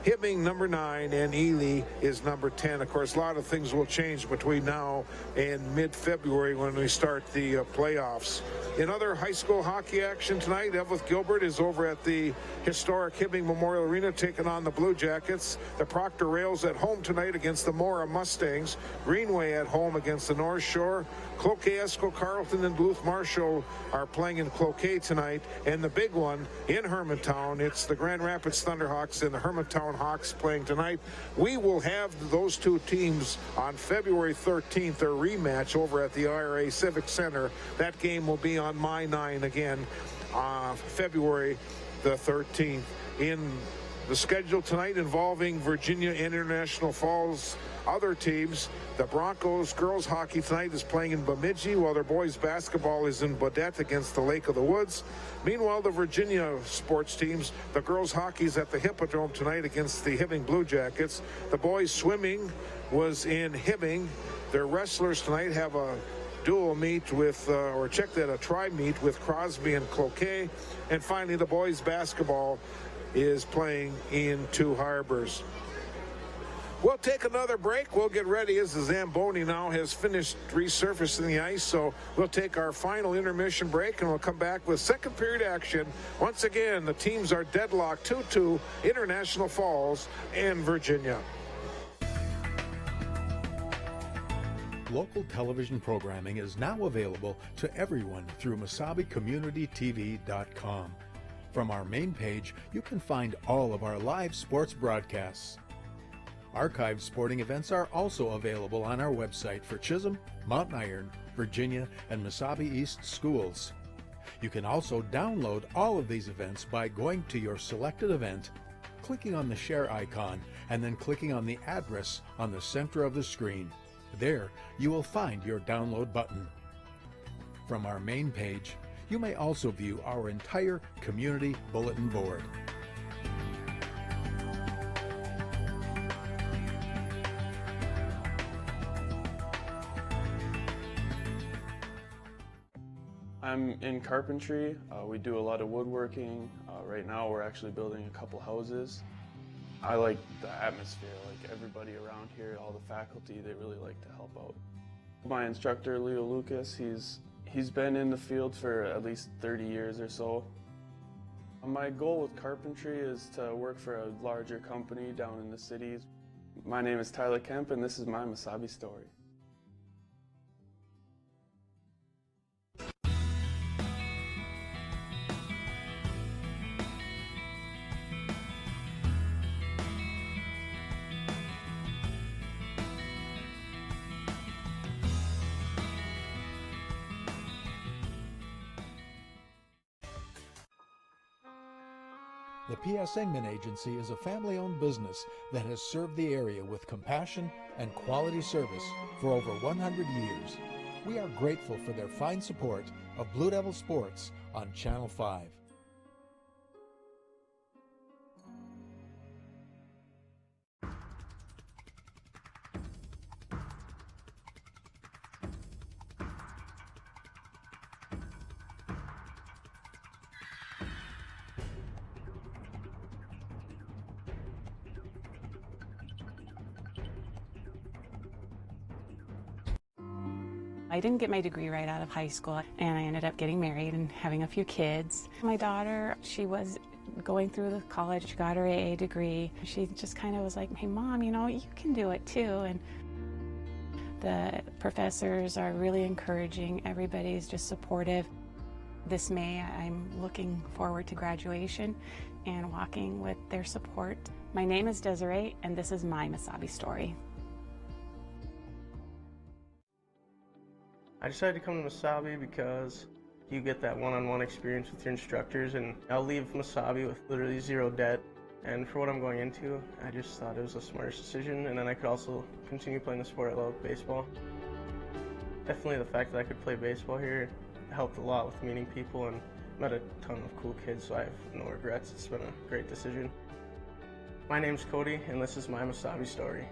Hibbing #9, and Ely is #10. Of course, a lot of things will change between now and mid-February when we start the playoffs. In other high school hockey action tonight, Evelyn Gilbert is over at the historic Hibbing Memorial Arena taking on the Blue Jackets. The Proctor Rails at home tonight against the Mora Mustangs. Greenway at home against the North Shore. Cloquet, Esco, Carleton, and Duluth Marshall are playing in Cloquet tonight. And the big one in Hermantown, it's the Grand Rapids Thunderhawks and the Hermantown Hawks playing tonight. We will have those 2 teams on February 13th, their rematch over at the IRA Civic Center. That game will be on My 9 again, February the 13th. In the schedule tonight involving Virginia International Falls, other teams, the Broncos girls hockey tonight is playing in Bemidji, while their boys basketball is in Baudette against the Lake of the Woods. Meanwhile, the Virginia sports teams, the girls hockey is at the Hippodrome tonight against the Hibbing Blue Jackets. The boys swimming was in Hibbing. Their wrestlers tonight have a dual meet with, or check that, a tri-meet with Crosby and Cloquet. And finally, the boys basketball is playing in Two Harbors. We'll take another break. We'll get ready as the Zamboni now has finished resurfacing the ice. So we'll take our final intermission break and we'll come back with second period action. Once again, the teams are deadlocked 2-2, International Falls and Virginia. Local television programming is now available to everyone through MasabiCommunityTV.com. From our main page, you can find all of our live sports broadcasts. Archived sporting events are also available on our website for Chisholm, Mountain Iron, Virginia, and Mesabi East schools. You can also download all of these events by going to your selected event, clicking on the share icon, and then clicking on the address on the center of the screen. There, you will find your download button. From our main page, you may also view our entire community bulletin board. I'm in carpentry. We do a lot of woodworking. Right now we're actually building a couple houses. I like the atmosphere, like everybody around here, all the faculty, they really like to help out. My instructor, Leo Lucas, he's been in the field for at least 30 years or so. My goal with carpentry is to work for a larger company down in the cities. My name is Tyler Kemp and this is my Mesabi story. The P.S. Engman Agency is a family-owned business that has served the area with compassion and quality service for over 100 years. We are grateful for their fine support of Blue Devil Sports on Channel 5. I didn't get my degree right out of high school, and I ended up getting married and having a few kids. My daughter, she was going through the college, she got her AA degree. She just kind of was like, hey Mom, you know, you can do it too. And the professors are really encouraging. Everybody's just supportive. This May, I'm looking forward to graduation and walking with their support. My name is Desiree, and this is my Mesabi story. I decided to come to Mesabi because you get that one-on-one experience with your instructors, and I'll leave Mesabi with literally zero debt. And for what I'm going into, I just thought it was the smartest decision, and then I could also continue playing the sport I love, baseball. Definitely the fact that I could play baseball here helped a lot with meeting people and met a ton of cool kids, so I have no regrets. It's been a great decision. My name's Cody, and this is my Mesabi story.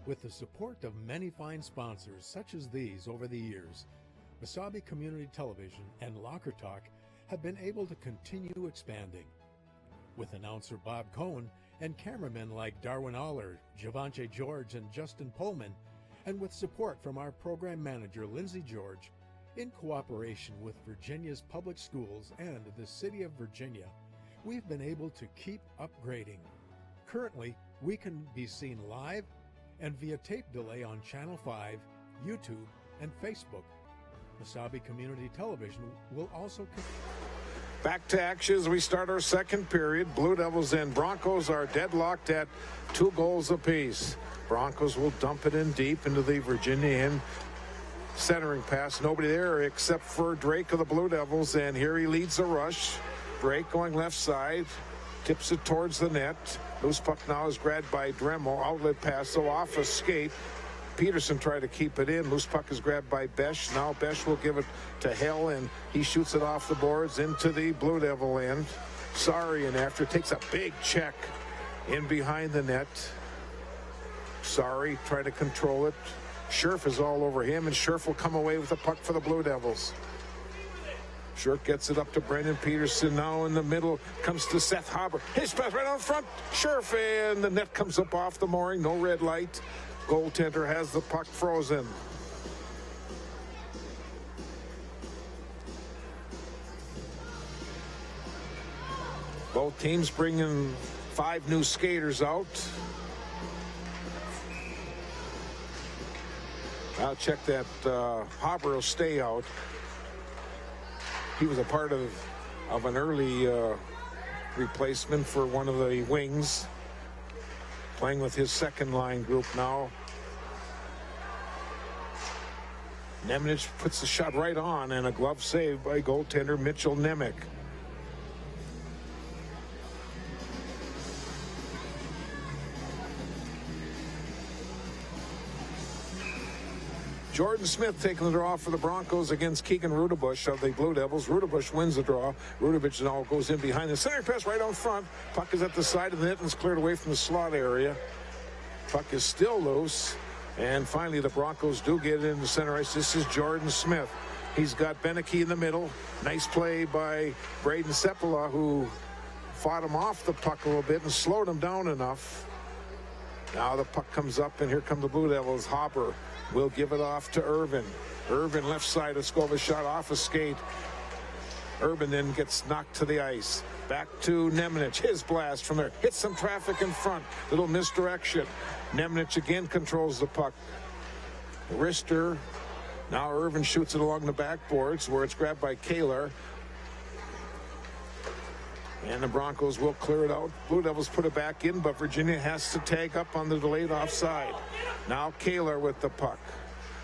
With the support of many fine sponsors such as these over the years, Mesabi Community Television and Locker Talk have been able to continue expanding. With announcer Bob Cohn and cameramen like Darwin Aller, Javante George, and Justin Pullman, and with support from our program manager Lindsay George, in cooperation with Virginia's public schools and the City of Virginia, we've been able to keep upgrading. Currently, we can be seen live and via tape delay on Channel 5, YouTube, and Facebook. Mesabi Community Television will also... Back to action as we start our second period. Blue Devils and Broncos are deadlocked at 2 goals apiece. Broncos will dump it in deep into the Virginia end. Centering pass, nobody there except for Drake of the Blue Devils, and here he leads the rush. Drake going left side, tips it towards the net. Loose puck now is grabbed by Dremel. Outlet pass, so off a skate. Peterson tried to keep it in. Loose puck is grabbed by Besh. Now Besh will give it to Hill, and he shoots it off the boards into the Blue Devil end. Sorry, and after takes a big check in behind the net. Sorry, try to control it. Scherf is all over him, and Scherf will come away with the puck for the Blue Devils. Scherf gets it up to Brendan Peterson. Now in the middle comes to Seth Haber. His pass right on front. Scherf, and the net comes up off the mooring. No red light. Goaltender has the puck frozen. Both teams bringing 5 new skaters out. I'll check that Haber will stay out. He was a part of an early replacement for one of the wings. Playing with his second line group now. Nemec puts the shot right on, and a glove save by goaltender Mitchell Nemec. Jordan Smith taking the draw for the Broncos against Keegan Rudebush of the Blue Devils. Rudebush wins the draw. Rudebush now goes in behind the center pass right out front. Puck is at the side of the net and is cleared away from the slot area. Puck is still loose. And finally, the Broncos do get it into center ice. This is Jordan Smith. He's got Beneke in the middle. Nice play by Braden Sepala, who fought him off the puck a little bit and slowed him down enough. Now the puck comes up, and here come the Blue Devils. Hopper will give it off to Irvin. Irvin left side of Scova, shot off a skate. Irvin then gets knocked to the ice. Back to Nemec. His blast from there. Hits some traffic in front. Little misdirection. Nemec again controls the puck. Wrister. Now Irvin shoots it along the backboards where it's grabbed by Kaler. And the Broncos will clear it out. Blue Devils put it back in, but Virginia has to tag up on the delayed offside. Now Kaler with the puck.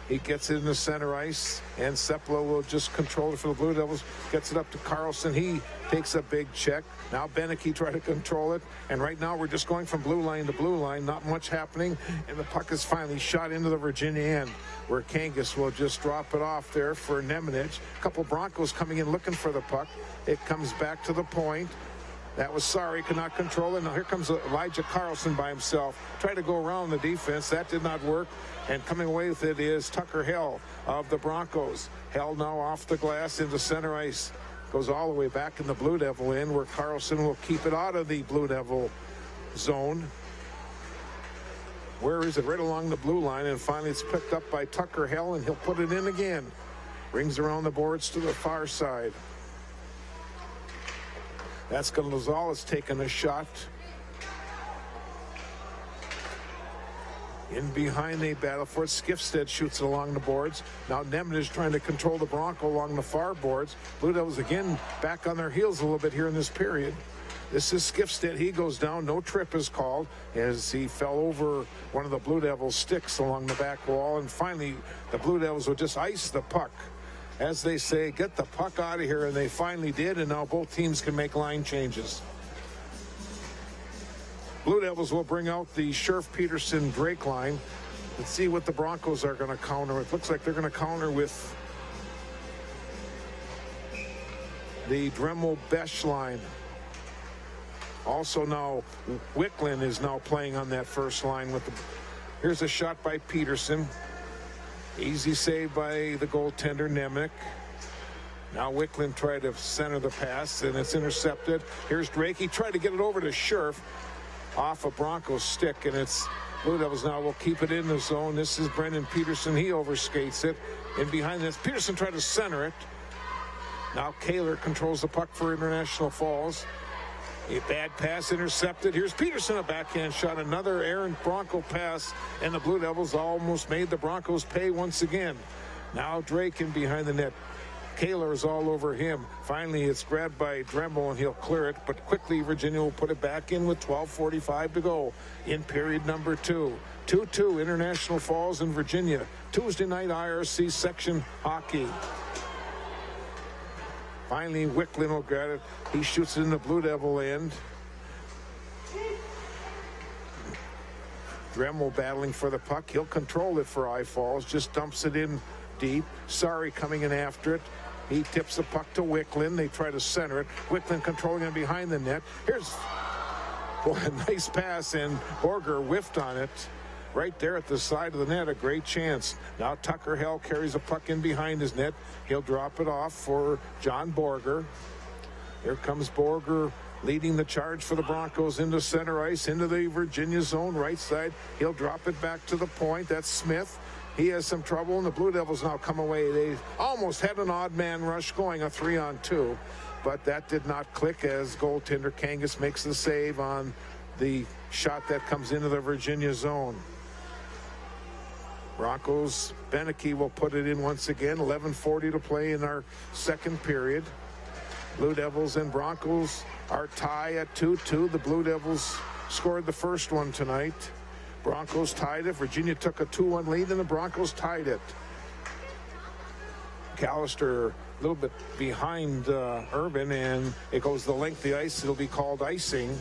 He gets it in the center ice, and Sepala will just control it for the Blue Devils. Gets it up to Carlson. He takes a big check. Now Beneke try to control it. And right now we're just going from blue line to blue line. Not much happening. And the puck is finally shot into the Virginia end, where Kangas will just drop it off there for Nemec. A couple Broncos coming in looking for the puck. It comes back to the point. That was Sorry, could not control it. Now here comes Elijah Carlson by himself. Tried to go around the defense. That did not work. And coming away with it is Tucker Hill of the Broncos. Hill now off the glass into center ice. Goes all the way back in the Blue Devil end, where Carlson will keep it out of the Blue Devil zone. Where is it? Right along the blue line. And finally it's picked up by Tucker Hill, and he'll put it in again. Brings around the boards to the far side. That's Gonzalez taking a shot. In behind they battle for it. Skifstead shoots it along the boards. Now Nemenich trying to control the Bronco along the far boards. Blue Devils again back on their heels a little bit here in this period. This is Skifstead. He goes down. No trip is called as he fell over one of the Blue Devils' sticks along the back wall. And finally, the Blue Devils would just ice the puck. As they say, get the puck out of here. And they finally did. And now both teams can make line changes. Blue Devils will bring out the Scherf-Peterson-Drake line. Let's see what the Broncos are going to counter with. Looks like they're going to counter with the Dremel-Besch line. Also now, Wicklund is now playing on that first line with the... Here's a shot by Peterson. Easy save by the goaltender, Nemec. Now Wicklund tried to center the pass, and it's intercepted. Here's Drake. He tried to get it over to Scherf off a Broncos stick, and it's Blue Devils now will keep it in the zone. This is Brendan Peterson. He overskates it. In behind this, Peterson tried to center it. Now Kaler controls the puck for International Falls. A bad pass intercepted. Here's Peterson, a backhand shot. Another errant Bronco pass, and the Blue Devils almost made the Broncos pay once again. Now Drake in behind the net. Kaler is all over him. Finally, it's grabbed by Dremel, and he'll clear it. But quickly, Virginia will put it back in with 12:45 to go in period number 2. 2-2, International Falls in Virginia. Tuesday night IRC section hockey. Finally, Wicklund will get it. He shoots it in the Blue Devil end. Dremel battling for the puck. He'll control it for I Falls. Just dumps it in deep. Sorry coming in after it. He tips the puck to Wicklund. They try to center it. Wicklund controlling it behind the net. Here's a nice pass, and Borger whiffed on it. Right there at the side of the net, a great chance. Now Tucker Hell carries a puck in behind his net. He'll drop it off for John Borger. Here comes Borger leading the charge for the Broncos into center ice, into the Virginia zone, right side. He'll drop it back to the point. That's Smith. He has some trouble, and the Blue Devils now come away. They almost had an odd man rush going, a 3-on-2, but that did not click as goaltender Kangas makes the save on the shot that comes into the Virginia zone. Broncos, Beneke will put it in once again. 11:40 to play in our second period. Blue Devils and Broncos are tied at 2-2. The Blue Devils scored the first one tonight. Broncos tied it. Virginia took a 2-1 lead, and the Broncos tied it. Callister a little bit behind Urban, and it goes the length of the ice. It'll be called icing.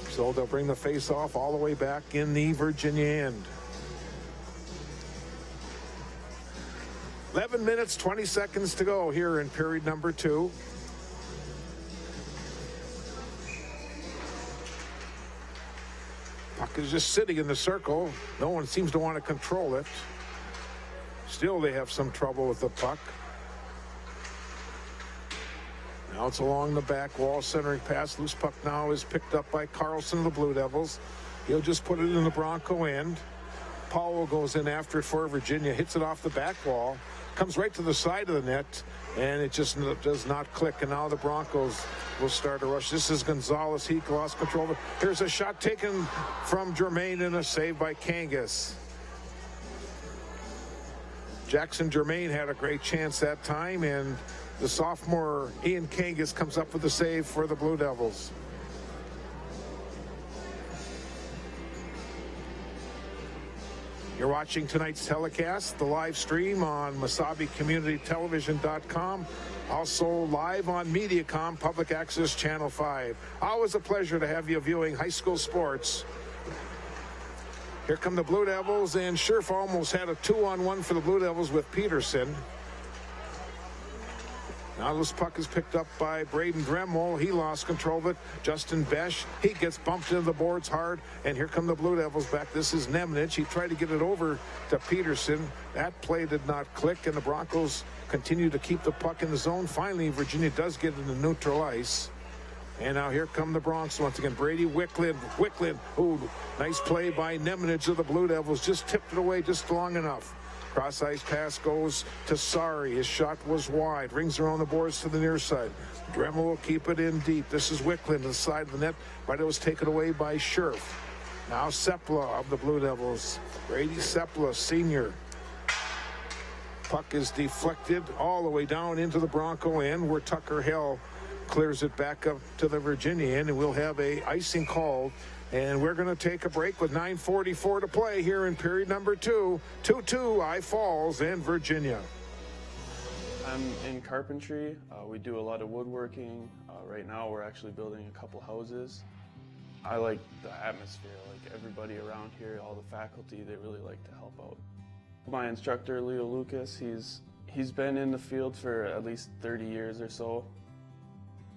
So they'll bring the face-off all the way back in the Virginia end. 11 minutes, 20 seconds to go here in period number 2. Puck is just sitting in the circle. No one seems to want to control it. Still, they have some trouble with the puck. Now it's along the back wall, centering pass. Loose puck now is picked up by Carlson of the Blue Devils. He'll just put it in the Bronco end. Powell goes in after it for Virginia, hits it off the back wall, comes right to the side of the net, and it just does not click. And now the Broncos will start a rush. This is Gonzalez. He lost control of it. Here's a shot taken from Germain and a save by Kangas. Jackson Germain had a great chance that time, and the sophomore Ian Kangas comes up with the save for the Blue Devils. You're watching tonight's telecast, the live stream on MasabiCommunityTelevision.com. Also live on Mediacom, Public Access Channel 5. Always a pleasure to have you viewing high school sports. Here come the Blue Devils, and Scherf almost had a 2-on-1 for the Blue Devils with Peterson. Now this puck is picked up by Braden Dremel. He lost control of it. Justin Besch, he gets bumped into the boards hard, and here come the Blue Devils back. This is Nemenich. He tried to get it over to Peterson. That play did not click, and the Broncos continue to keep the puck in the zone. Finally, Virginia does get into neutral ice. And now here come the Bronx once again. Brady Wicklund. Ooh, nice play by Nemenich of the Blue Devils. Just tipped it away just long enough. Cross ice pass goes to Sari. His shot was wide. Rings around the boards to the near side. Dremel will keep it in deep. This is Wicklund to the side of the net, but it was taken away by Scherf. Now Sepla of the Blue Devils. Brady Sepla, senior. Puck is deflected all the way down into the Bronco end, where Tucker Hell clears it back up to the Virginia end, and we'll have a icing called. And we're going to take a break with 9:44 to play here in period number 2. 2-2, I Falls and Virginia. I'm in carpentry. We do a lot of woodworking. Right now we're actually building a couple houses. I like the atmosphere, like everybody around here, all the faculty, they really like to help out. My instructor, Leo Lucas, he's been in the field for at least 30 years or so.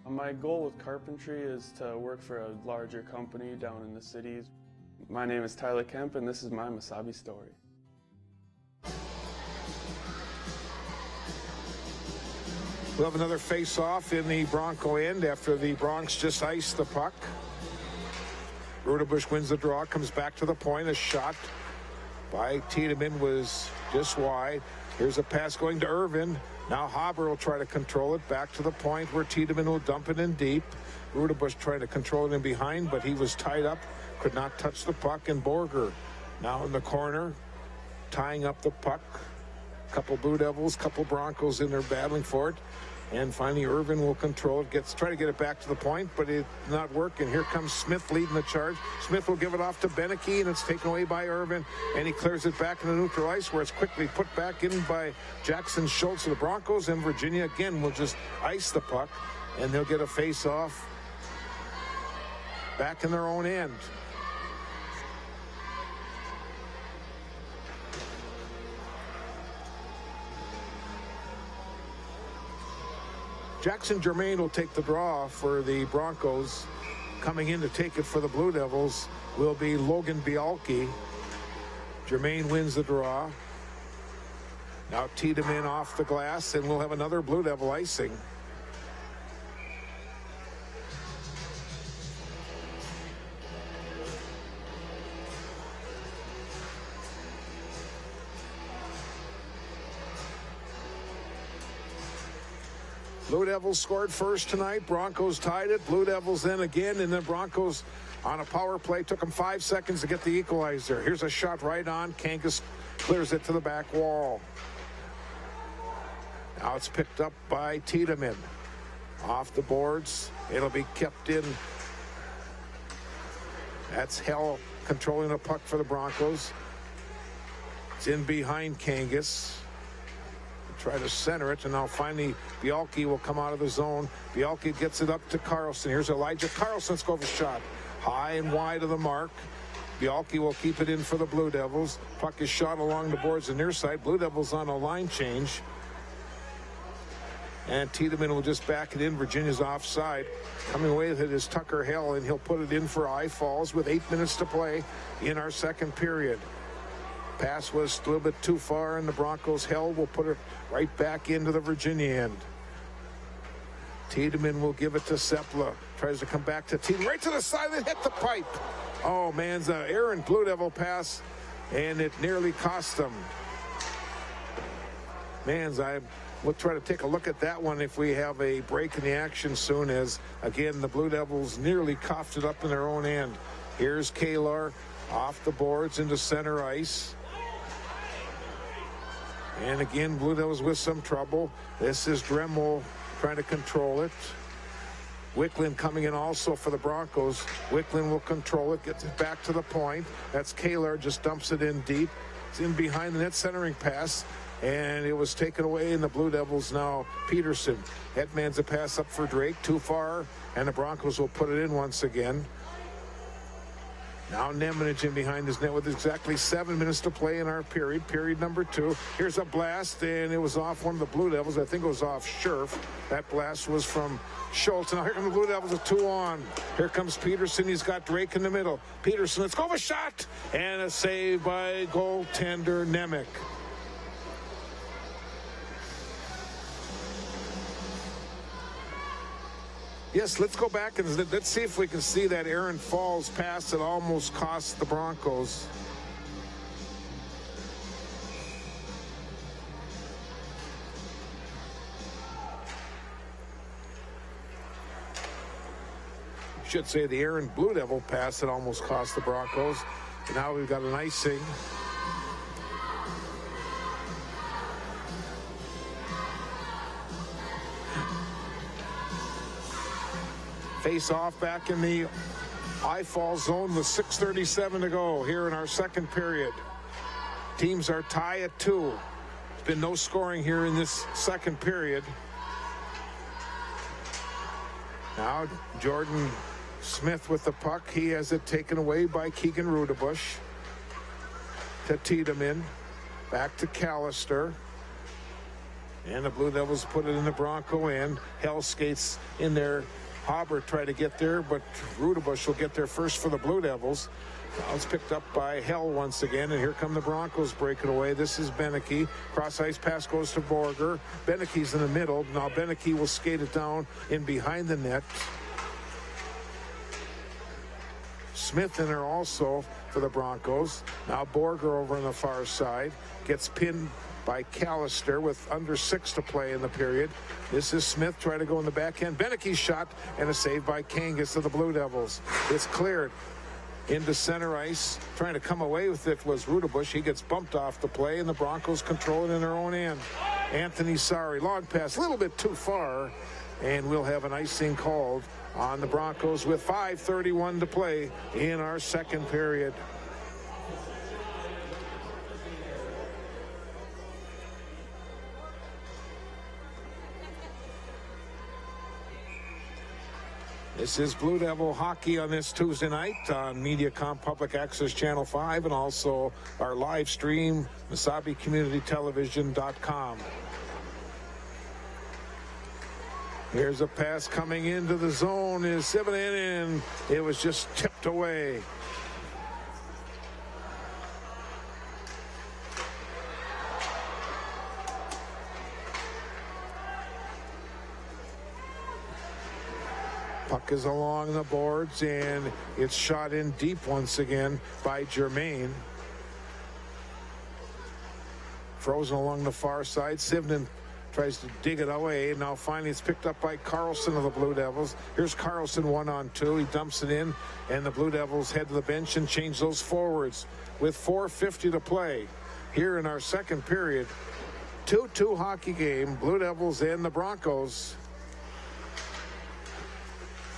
My goal with carpentry is to work for a larger company down in the cities. My name is Tyler Kemp, and this is my Mesabi story. We'll have another face-off in the Bronco end after the Bronx just iced the puck. Rudebush wins the draw, comes back to the point. A shot by Tiedemann was just wide. Here's a pass going to Irvin. Now Haber will try to control it back to the point where Tiedemann will dump it in deep. Rudebush trying to control it in behind, but he was tied up, could not touch the puck. And Borger now in the corner, tying up the puck. Couple Blue Devils, couple Broncos in there battling for it. And finally Irvin will control it, try to get it back to the point, but it's not working. Here comes Smith leading the charge. Smith will give it off to Beneke, and it's taken away by Irvin, and he clears it back into neutral ice, where it's quickly put back in by Jackson Schultz of the Broncos. And Virginia again will just ice the puck, and they'll get a face-off back in their own end. Jackson Germain will take the draw for the Broncos. Coming in to take it for the Blue Devils will be Logan Bialke. Germain wins the draw. Now Tiedemann off the glass, and we'll have another Blue Devil icing. Blue Devils scored first tonight. Broncos tied it. Blue Devils then again, and then Broncos on a power play. Took them 5 seconds to get the equalizer. Here's a shot right on. Kangas clears it to the back wall. Now it's picked up by Tiedemann. Off the boards. It'll be kept in. That's Hell controlling the puck for the Broncos. It's in behind Kangas. Try to center it, and now finally Bialke will come out of the zone. Bialke gets it up to Carlson. Here's Elijah Carlson's go for shot. High and wide of the mark. Bialke will keep it in for the Blue Devils. Puck is shot along the boards the near side. Blue Devils on a line change. And Tiedemann will just back it in. Virginia's offside. Coming away with it is Tucker Hell, and he'll put it in for I Falls with 8 minutes to play in our second period. Pass was a little bit too far, and the Broncos Hell will put it right back into the Virginia end. Tiedemann will give it to Sepla. Tries to come back to Tiedemann. Right to the side, and hit the pipe. Oh, man, it's an errant Blue Devil pass, and it nearly cost them. We'll try to take a look at that one if we have a break in the action soon, as, again, the Blue Devils nearly coughed it up in their own end. Here's Kalar off the boards into center ice. And again, Blue Devils with some trouble. This is Dremel trying to control it. Wicklund coming in also for the Broncos. Wicklund will control it, gets it back to the point. That's Kalar, just dumps it in deep. It's in behind the net, centering pass, and it was taken away, and the Blue Devils now, Peterson. Hetman's a pass up for Drake, too far, and the Broncos will put it in once again. Now Nemanich in behind his net with exactly 7 minutes to play in our period number 2. Here's a blast, and it was off one of the Blue Devils. I think it was off Scherf. That blast was from Schultz. Now here come the Blue Devils with 2 on. Here comes Peterson. He's got Drake in the middle. Peterson, let's go for a shot! And a save by goaltender Nemec. Yes, let's go back and let's see if we can see that Aaron Falls pass that almost cost the Broncos. should say the errant Blue Devil pass that almost cost the Broncos. And now we've got an icing. Face off back in the I-fall zone with 6:37 to go here in our second period. Teams are tied at 2. There's been no scoring here in this second period. Now Jordan Smith with the puck. He has it taken away by Keegan Rudebush. To Tiedemann. Back to Callister. And the Blue Devils put it in the Bronco end. Hell skates in there. Haber tried to get there, but Rudebush will get there first for the Blue Devils. Now it's picked up by Hell once again, and here come the Broncos breaking away. This is Beneke. Cross-ice pass goes to Borger. Beneke's in the middle. Now Beneke will skate it down in behind the net. Smith in there also for the Broncos. Now Borger over on the far side. Gets pinned by Callister with under 6 to play in the period. This is Smith trying to go in the backhand. Beneke's shot and a save by Kangas of the Blue Devils. It's cleared into center ice. Trying to come away with it was Rudebush. He gets bumped off the play, and the Broncos control it in their own end. Anthony Sari, long pass, a little bit too far, and we'll have an icing called on the Broncos with 5:31 to play in our second period. This is Blue Devil hockey on this Tuesday night on Mediacom Public Access Channel 5 and also our live stream, MasabiCommunityTelevision.com. Here's a pass coming into the zone. Is Sivanen, and it was just tipped away. Puck is along the boards, and it's shot in deep once again by Germain. Frozen along the far side. Sivanen tries to dig it away. Now finally it's picked up by Carlson of the Blue Devils. Here's Carlson 1-on-2. He dumps it in, and the Blue Devils head to the bench and change those forwards with 4:50 to play here in our second period. 2-2 hockey game. Blue Devils and the Broncos.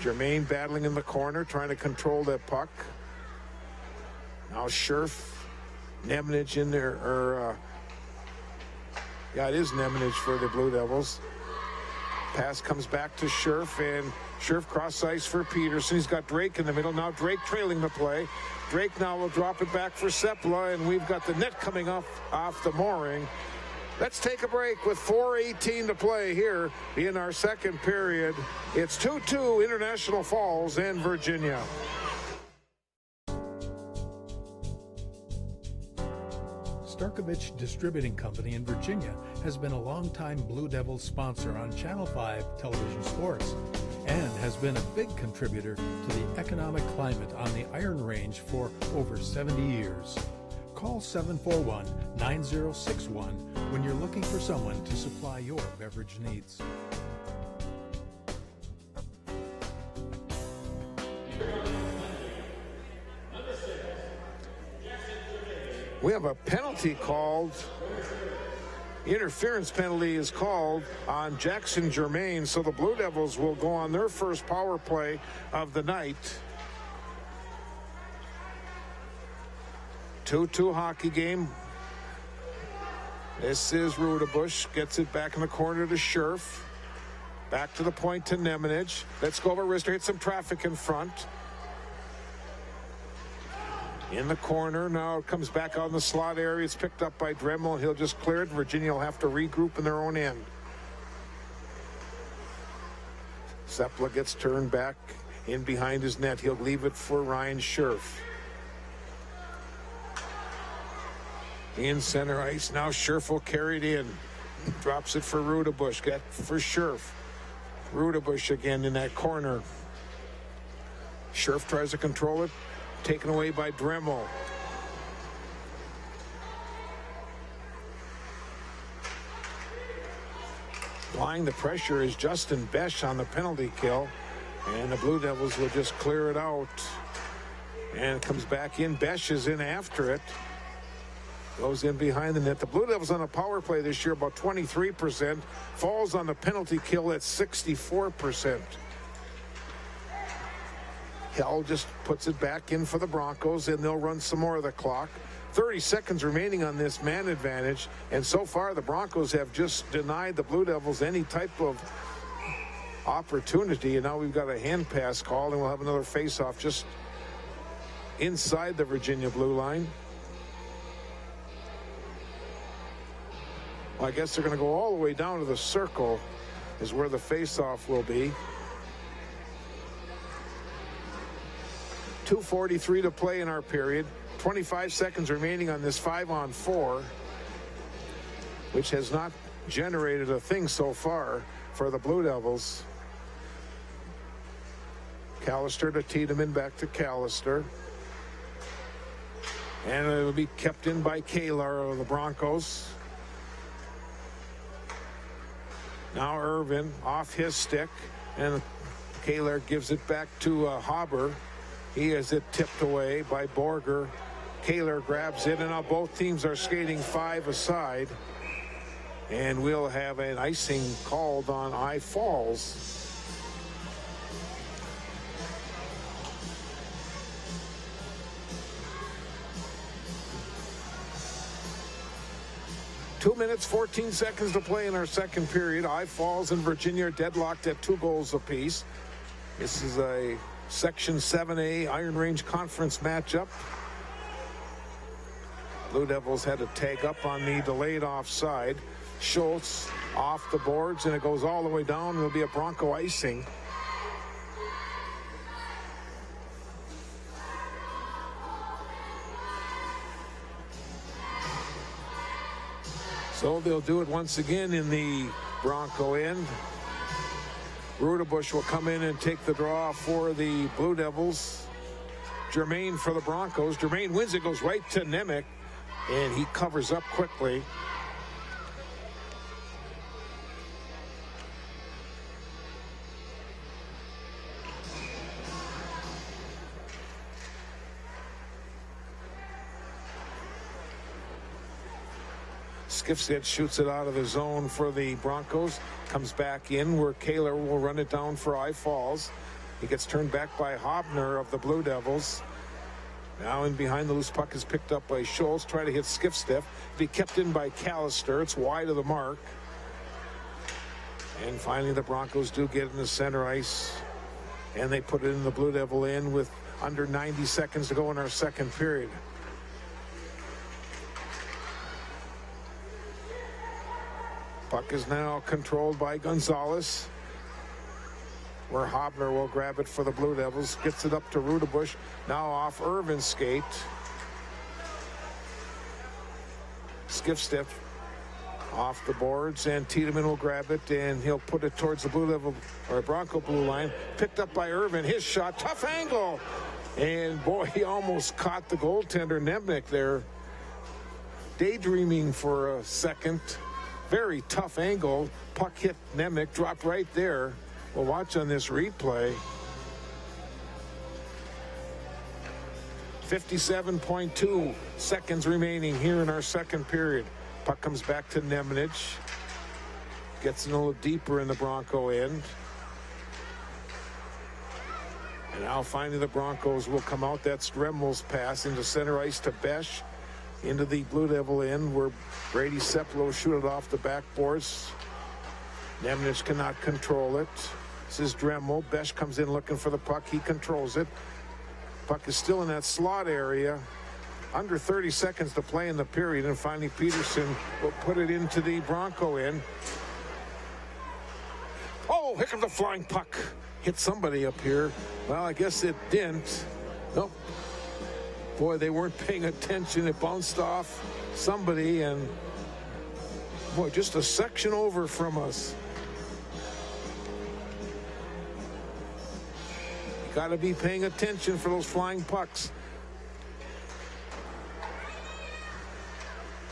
Germain battling in the corner, trying to control that puck. Now Scherf, Nemenich in there, yeah, it is Nemenich for the Blue Devils. Pass comes back to Scherf, and Scherf cross ice for Peterson. He's got Drake in the middle. Now Drake trailing the play. Drake now will drop it back for Sepla, and we've got the net coming off the mooring. Let's take a break with 4:18 to play here in our second period. It's 2-2 International Falls and Virginia. Starkovich Distributing Company in Virginia has been a longtime Blue Devils sponsor on Channel 5 television sports and has been a big contributor to the economic climate on the Iron Range for over 70 years. Call 741-9061 when you're looking for someone to supply your beverage needs. We have a penalty called. Interference penalty is called on Jackson Germain, so the Blue Devils will go on their first power play of the night. 2-2 hockey game. This is Rudebush. Gets it back in the corner to Scherf. Back to the point to Nemenich. Let's go over wrister. Hit some traffic in front. In the corner. Now it comes back out in the slot area. It's picked up by Dremel. He'll just clear it. Virginia will have to regroup in their own end. Sepla gets turned back in behind his net. He'll leave it for Ryan Scherf. In center ice. Now Scherf will carry it in. Drops it for Rudebush. Got for Scherf. Rudebush again in that corner. Scherf tries to control it. Taken away by Dremel. Applying the pressure is Justin Besh on the penalty kill. And the Blue Devils will just clear it out. And it comes back in. Besh is in after it. Goes in behind the net. The Blue Devils on a power play this year about 23%. Falls on the penalty kill at 64%. Hill just puts it back in for the Broncos, and they'll run some more of the clock. 30 seconds remaining on this man advantage, and so far the Broncos have just denied the Blue Devils any type of opportunity, and now we've got a hand pass called, and we'll have another face-off just inside the Virginia blue line. Well, I guess they're going to go all the way down to the circle is where the face-off will be. 2:43 to play in our period. 25 seconds remaining on this 5-on-4, which has not generated a thing so far for the Blue Devils. Callister to Tiedemann, back to Callister. And it will be kept in by Kaler of the Broncos. Now Irvin off his stick, and Kaler gives it back to Haber. He has it tipped away by Borger. Kaler grabs it, and now both teams are skating 5 aside. And we'll have an icing called on I Falls. Two minutes, 14 seconds to play in our second period. I Falls and Virginia are deadlocked at 2 goals apiece. This is a Section 7A Iron Range Conference matchup. Blue Devils had to tag up on the delayed offside. Schultz off the boards, and it goes all the way down. It'll be a Bronco icing. So they'll do it once again in the Bronco end. Rudebush will come in and take the draw for the Blue Devils. Germain for the Broncos. Germain wins it, goes right to Nemec, and he covers up quickly. Skifstead shoots it out of the zone for the Broncos. Comes back in where Kaler will run it down for I Falls. He gets turned back by Hobner of the Blue Devils. Now in behind, the loose puck is picked up by Schultz. Try to hit Skifstead. Be kept in by Callister. It's wide of the mark. And finally the Broncos do get in the center ice. And they put it in the Blue Devil end with under 90 seconds to go in our second period. Puck is now controlled by Gonzalez, where Hobner will grab it for the Blue Devils. Gets it up to Rudebush. Now off Irvin's skate. Skifstead off the boards, and Tiedemann will grab it, and he'll put it towards the Blue Devil or Bronco blue line. Picked up by Irvin. His shot, tough angle, and boy, he almost caught the goaltender Nemec there. Daydreaming for a second. Very tough angle. Puck hit Nemec, dropped right there. We'll watch on this replay. 57.2 seconds remaining here in our second period. Puck comes back to Nemec. Gets a little deeper in the Bronco end. And now finally the Broncos will come out. That's Dremmel's pass into center ice to Besh. Into the Blue Devil end where Brady Seplow shoot it off the backboards. Nemec cannot control it. This is Dremel. Besh comes in looking for the puck. He controls it. Puck is still in that slot area. Under 30 seconds to play in the period, and finally Peterson will put it into the Bronco end. Oh, here comes the flying puck. Hit somebody up here. Well, I guess it didn't. Nope. Boy, they weren't paying attention. It bounced off somebody, and boy, just a section over from us. You got to be paying attention for those flying pucks.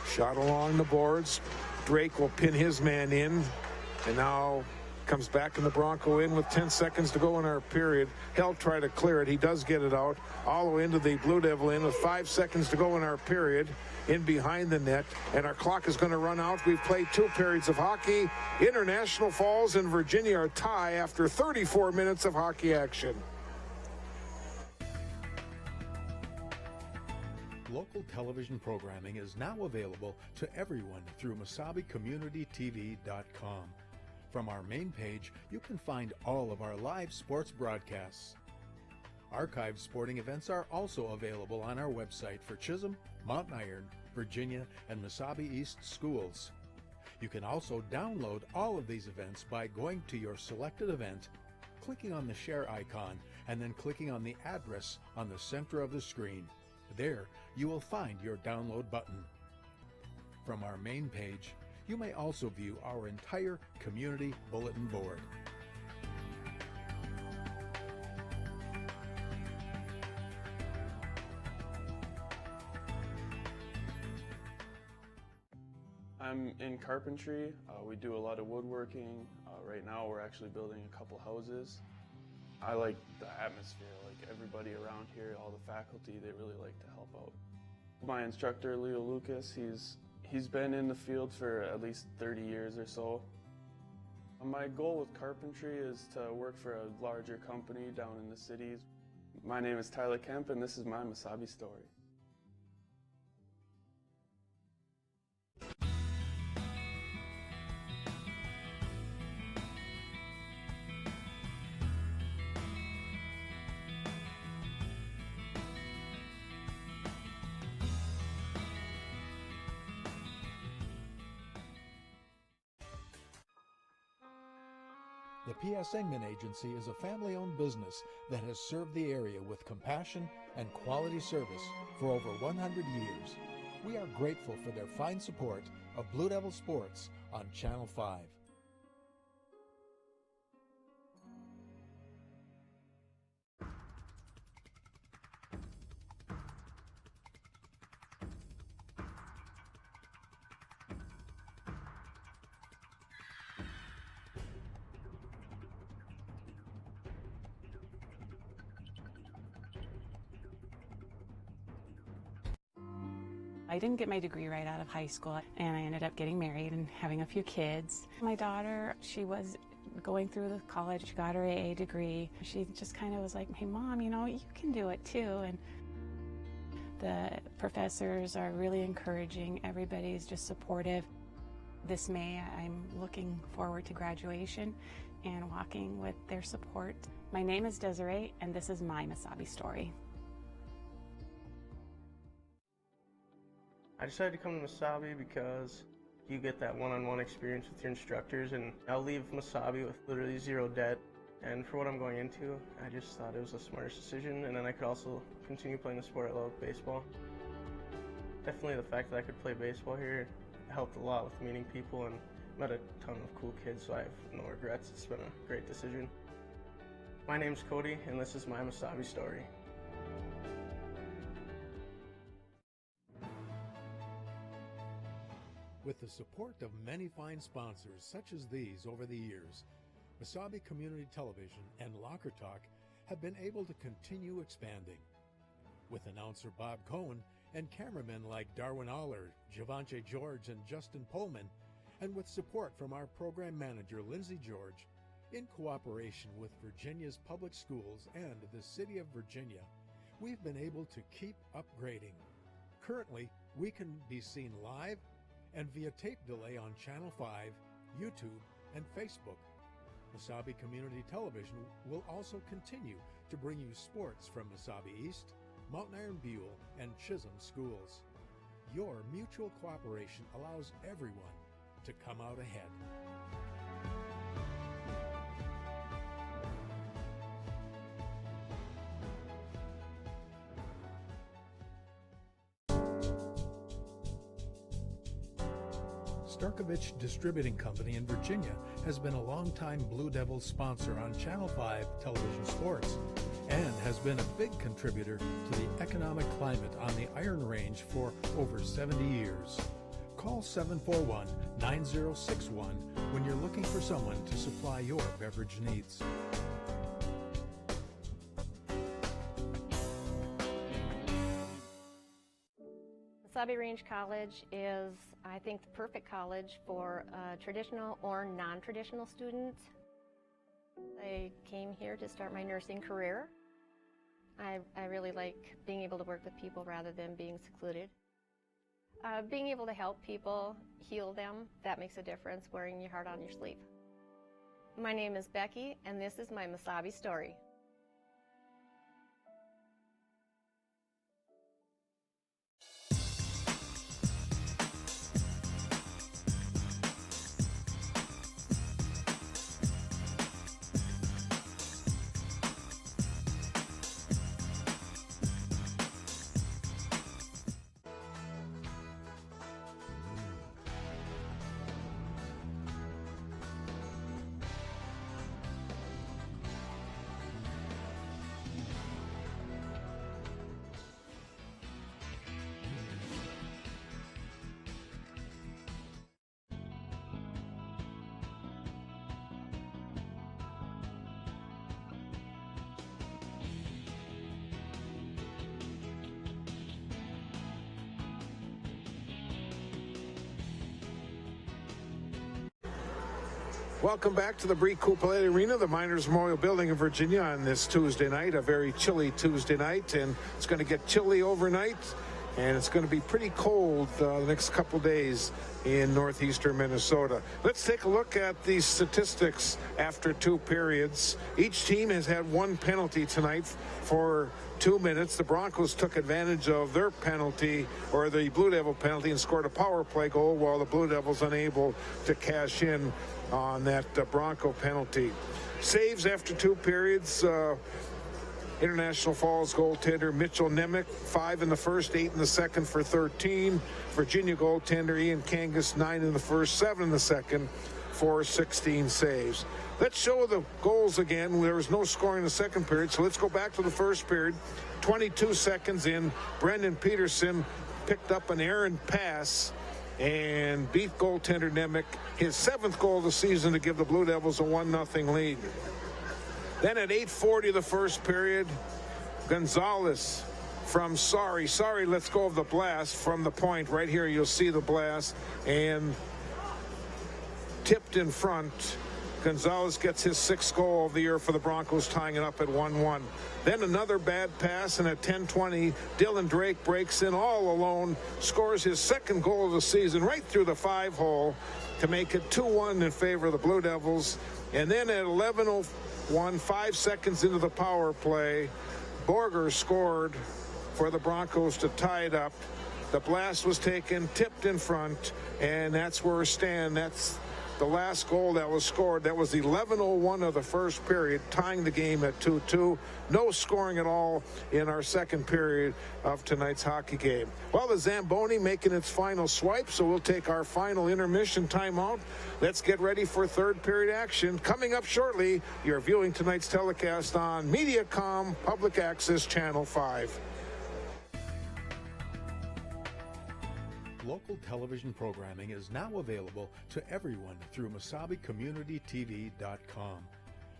Shot along the boards. Drake will pin his man in, and now Comes back in the Bronco in with 10 seconds to go in our period. He'll try to clear it. He does get it out all the way into the Blue Devil in with 5 seconds to go in our period. In behind the net, and our clock is going to run out. We've played 2 periods of hockey. International Falls and Virginia are tie after 34 minutes of hockey action. Local television programming is now available to everyone through MasabiCommunityTV.com. From our main page, you can find all of our live sports broadcasts. Archived sporting events are also available on our website for Chisholm, Mountain Iron, Virginia, and Mesabi East schools. You can also download all of these events by going to your selected event, clicking on the share icon, and then clicking on the address on the center of the screen. There, you will find your download button. From our main page, you may also view our entire community bulletin board. I'm in carpentry. We do a lot of woodworking. Right now we're actually building a couple houses. I like the atmosphere, like everybody around here, all the faculty, they really like to help out. My instructor, Leo Lucas, he's been in the field for at least 30 years or so. My goal with carpentry is to work for a larger company down in the cities. My name is Tyler Kemp, and this is my Mesabi story. The P.S. Engman Agency is a family-owned business that has served the area with compassion and quality service for over 100 years. We are grateful for their fine support of Blue Devil Sports on Channel 5. I didn't get my degree right out of high school, and I ended up getting married and having a few kids. My daughter, she was going through the college, she got her AA degree. She just kind of was like, hey Mom, you know, you can do it too. And the professors are really encouraging. Everybody's just supportive. This May, I'm looking forward to graduation and walking with their support. My name is Desiree, and this is my Mesabi story. I decided to come to Mesabi because you get that one-on-one experience with your instructors, and I'll leave Mesabi with literally zero debt. And for what I'm going into, I just thought it was the smartest decision, and then I could also continue playing the sport I love, baseball. Definitely the fact that I could play baseball here helped a lot with meeting people and met a ton of cool kids, so I have no regrets. It's been a great decision. My name's Cody, and this is my Mesabi story. With the support of many fine sponsors such as these over the years, Mesabi Community Television and Locker Talk have been able to continue expanding. With announcer Bob Cohn and cameramen like Darwin Aller, Javante George, and Justin Pullman, and with support from our program manager Lindsay George, in cooperation with Virginia's public schools and the City of Virginia, we've been able to keep upgrading. Currently, we can be seen live and via tape delay on Channel 5, YouTube, and Facebook. Mesabi Community Television will also continue to bring you sports from Mesabi East, Mountain Iron Buell, and Chisholm schools. Your mutual cooperation allows everyone to come out ahead. Starkovich Distributing Company in Virginia has been a longtime Blue Devils sponsor on Channel 5 television sports and has been a big contributor to the economic climate on the Iron Range for over 70 years. call 741-9061 when you're looking for someone to supply your beverage needs. Mesabi Range College is, I think, the perfect college for traditional or non-traditional students. I came here to start my nursing career. I really like being able to work with people rather than being secluded. Being able to help people, heal them, that makes a difference, wearing your heart on your sleeve. My name is Becky, and this is my Mesabi story. Welcome back to the Bree Couplet Arena, the Miners Memorial Building in Virginia on this Tuesday night, a very chilly Tuesday night, and it's going to get chilly overnight, and it's going to be pretty cold the next couple days in northeastern Minnesota. Let's take a look at the statistics after 2 periods. Each team has had 1 penalty tonight for 2 minutes. The Broncos took advantage of their penalty, or the Blue Devil penalty, and scored a power play goal, while the Blue Devils unable to cash in on that Bronco penalty. Saves after 2 periods. International Falls goaltender Mitchell Nemec, 5 in the first, 8 in the second for 13. Virginia goaltender Ian Kangas, 9 in the first, 7 in the second for 16 saves. Let's show the goals again. There was no scoring in the second period, so let's go back to the first period. 22 seconds in, Brendan Peterson picked up an errant pass and beat goaltender Nemec, his 7th goal of the season, to give the Blue Devils a 1-0 lead. Then at 8:40 of the first period, Gonzalez from Sorry lets go of the blast from the point. Right here you'll see the blast, and tipped in front. Gonzalez gets his 6th goal of the year for the Broncos, tying it up at 1-1. Then another bad pass, and at 10:20, Dylan Drake breaks in all alone, scores his 2nd goal of the season right through the 5-hole to make it 2-1 in favor of the Blue Devils. And then at 11:01, 5 seconds into the power play, Borger scored for the Broncos to tie it up. The blast was taken, tipped in front, and that's where we stand. That's the last goal that was scored. That was 11:01 of the first period, tying the game at 2-2. No scoring at all in our second period of tonight's hockey game. Well, the Zamboni making its final swipe, so we'll take our final intermission timeout. Let's get ready for third period action. Coming up shortly, you're viewing tonight's telecast on Mediacom Public Access Channel 5. Local television programming is now available to everyone through MesabiCommunityTV.com.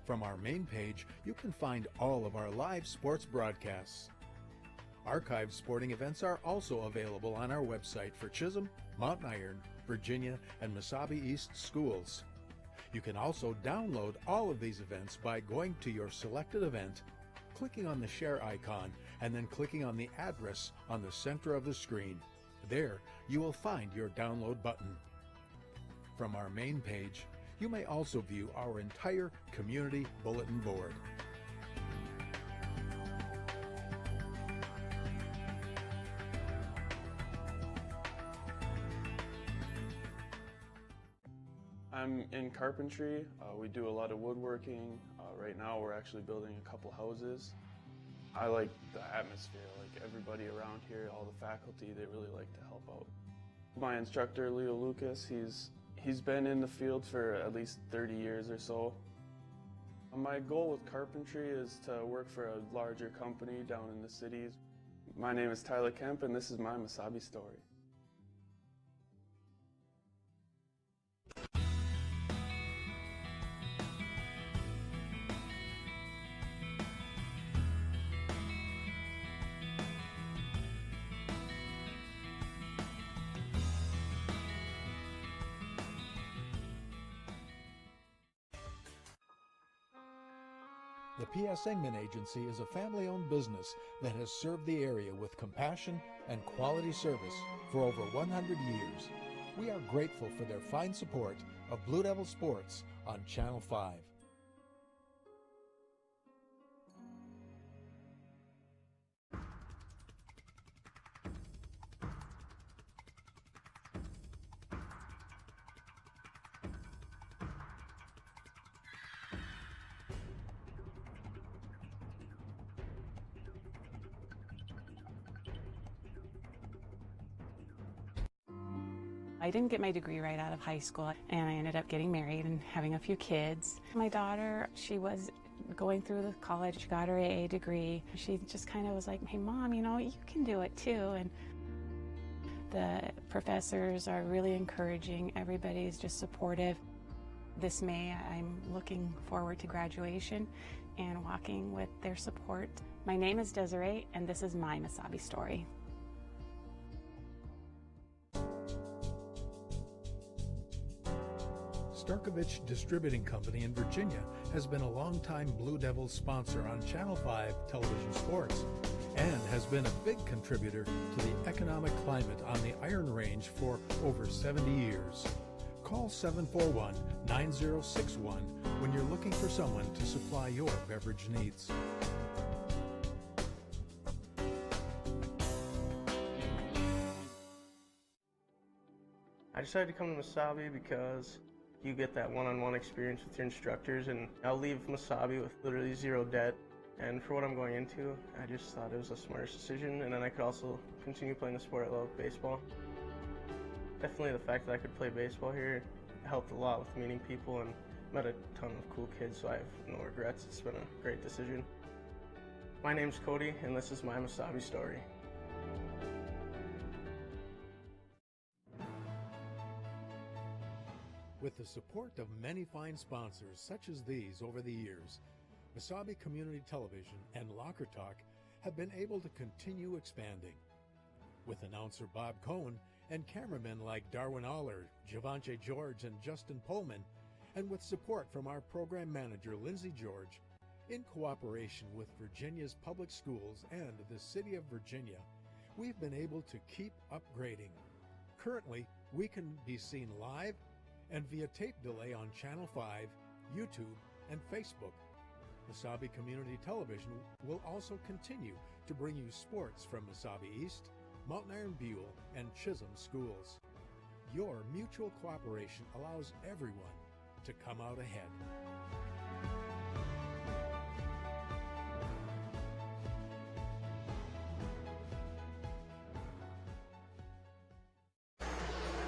From our main page, you can find all of our live sports broadcasts. Archived sporting events are also available on our website for Chisholm, Mountain Iron, Virginia, and Mesabi East schools. You can also download all of these events by going to your selected event, clicking on the share icon, and then clicking on the address on the center of the screen. There, you will find your download button. From our main page, you may also view our entire community bulletin board. I'm in carpentry. We do a lot of woodworking. Right now we're actually building a couple houses. I like the atmosphere, like everybody around here, all the faculty, they really like to help out. My instructor, Leo Lucas, he's been in the field for at least 30 years or so. My goal with carpentry is to work for a larger company down in the cities. My name is Tyler Kemp, and this is my Mesabi story. The P.S. Engman Agency is a family-owned business that has served the area with compassion and quality service for over 100 years. We are grateful for their fine support of Blue Devil Sports on Channel 5. I didn't get my degree right out of high school, and I ended up getting married and having a few kids. My daughter, she was going through the college, she got her AA degree. She just kind of was like, hey Mom, you know, you can do it too. And the professors are really encouraging. Everybody's just supportive. This May, I'm looking forward to graduation and walking with their support. My name is Desiree, and this is my Mesabi story. Starkovich Distributing Company in Virginia has been a longtime Blue Devils sponsor on Channel 5 television sports and has been a big contributor to the economic climate on the Iron Range for over 70 years. Call 741-9061 when you're looking for someone to supply your beverage needs. I decided to come to Mesabi because you get that one-on-one experience with your instructors, and I'll leave Mesabi with literally zero debt. And for what I'm going into, I just thought it was the smartest decision, and then I could also continue playing the sport I love, baseball. Definitely the fact that I could play baseball here helped a lot with meeting people and met a ton of cool kids, so I have no regrets. It's been a great decision. My name's Cody, and this is my Mesabi story. With the support of many fine sponsors such as these over the years, Mesabi Community Television and Locker Talk have been able to continue expanding. With announcer Bob Cohn and cameramen like Darwin Aller, Javante George, and Justin Pullman, and with support from our program manager Lindsay George, in cooperation with Virginia's public schools and the City of Virginia, we've been able to keep upgrading. Currently, we can be seen live and via tape delay on Channel 5, YouTube, and Facebook. Mesabi Community Television will also continue to bring you sports from Mesabi East, Mountain Iron Buell, and Chisholm schools. Your mutual cooperation allows everyone to come out ahead.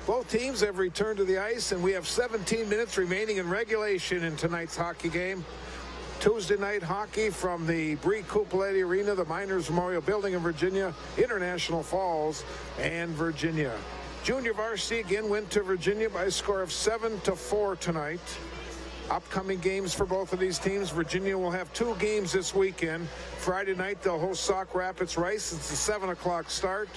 Both teams have returned to the ice, and we have 17 minutes remaining in regulation in tonight's hockey game. Tuesday night hockey from the Bree Cupoletti Arena, the Miners Memorial Building in Virginia, International Falls, and Virginia. Junior varsity again went to Virginia by a score of 7-4 tonight. Upcoming games for both of these teams. Virginia will have two games this weekend. Friday night they'll host Sauk Rapids Rice. It's a 7 o'clock start.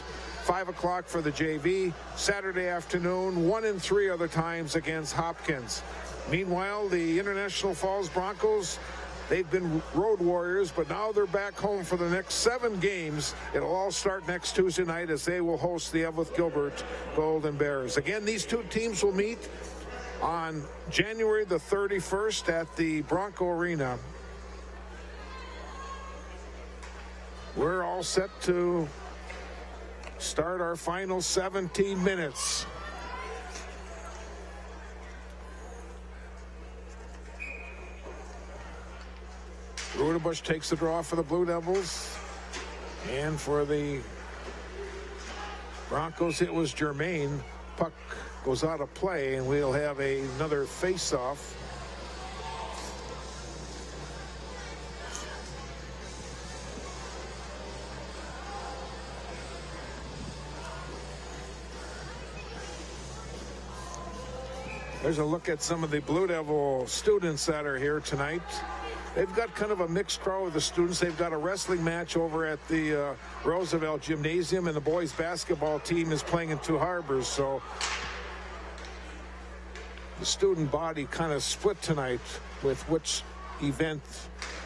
5 o'clock for the JV. Saturday afternoon, 1 and 3 other times against Hopkins. Meanwhile, the International Falls Broncos, they've been road warriors, but now they're back home for the next 7 games. It'll all start next Tuesday night as they will host the Evelyn Gilbert Golden Bears. Again, these two teams will meet on January the 31st at the Bronco Arena. We're all set to start our final 17 minutes. Rudebush takes the draw for the Blue Devils. And for the Broncos, it was Germain. Puck goes out of play, and we'll have another face-off. There's a look at some of the Blue Devil students that are here tonight. They've got kind of a mixed crowd of the students. They've got a wrestling match over at the Roosevelt Gymnasium, and the boys basketball team is playing in Two Harbors. So the student body kind of split tonight with which event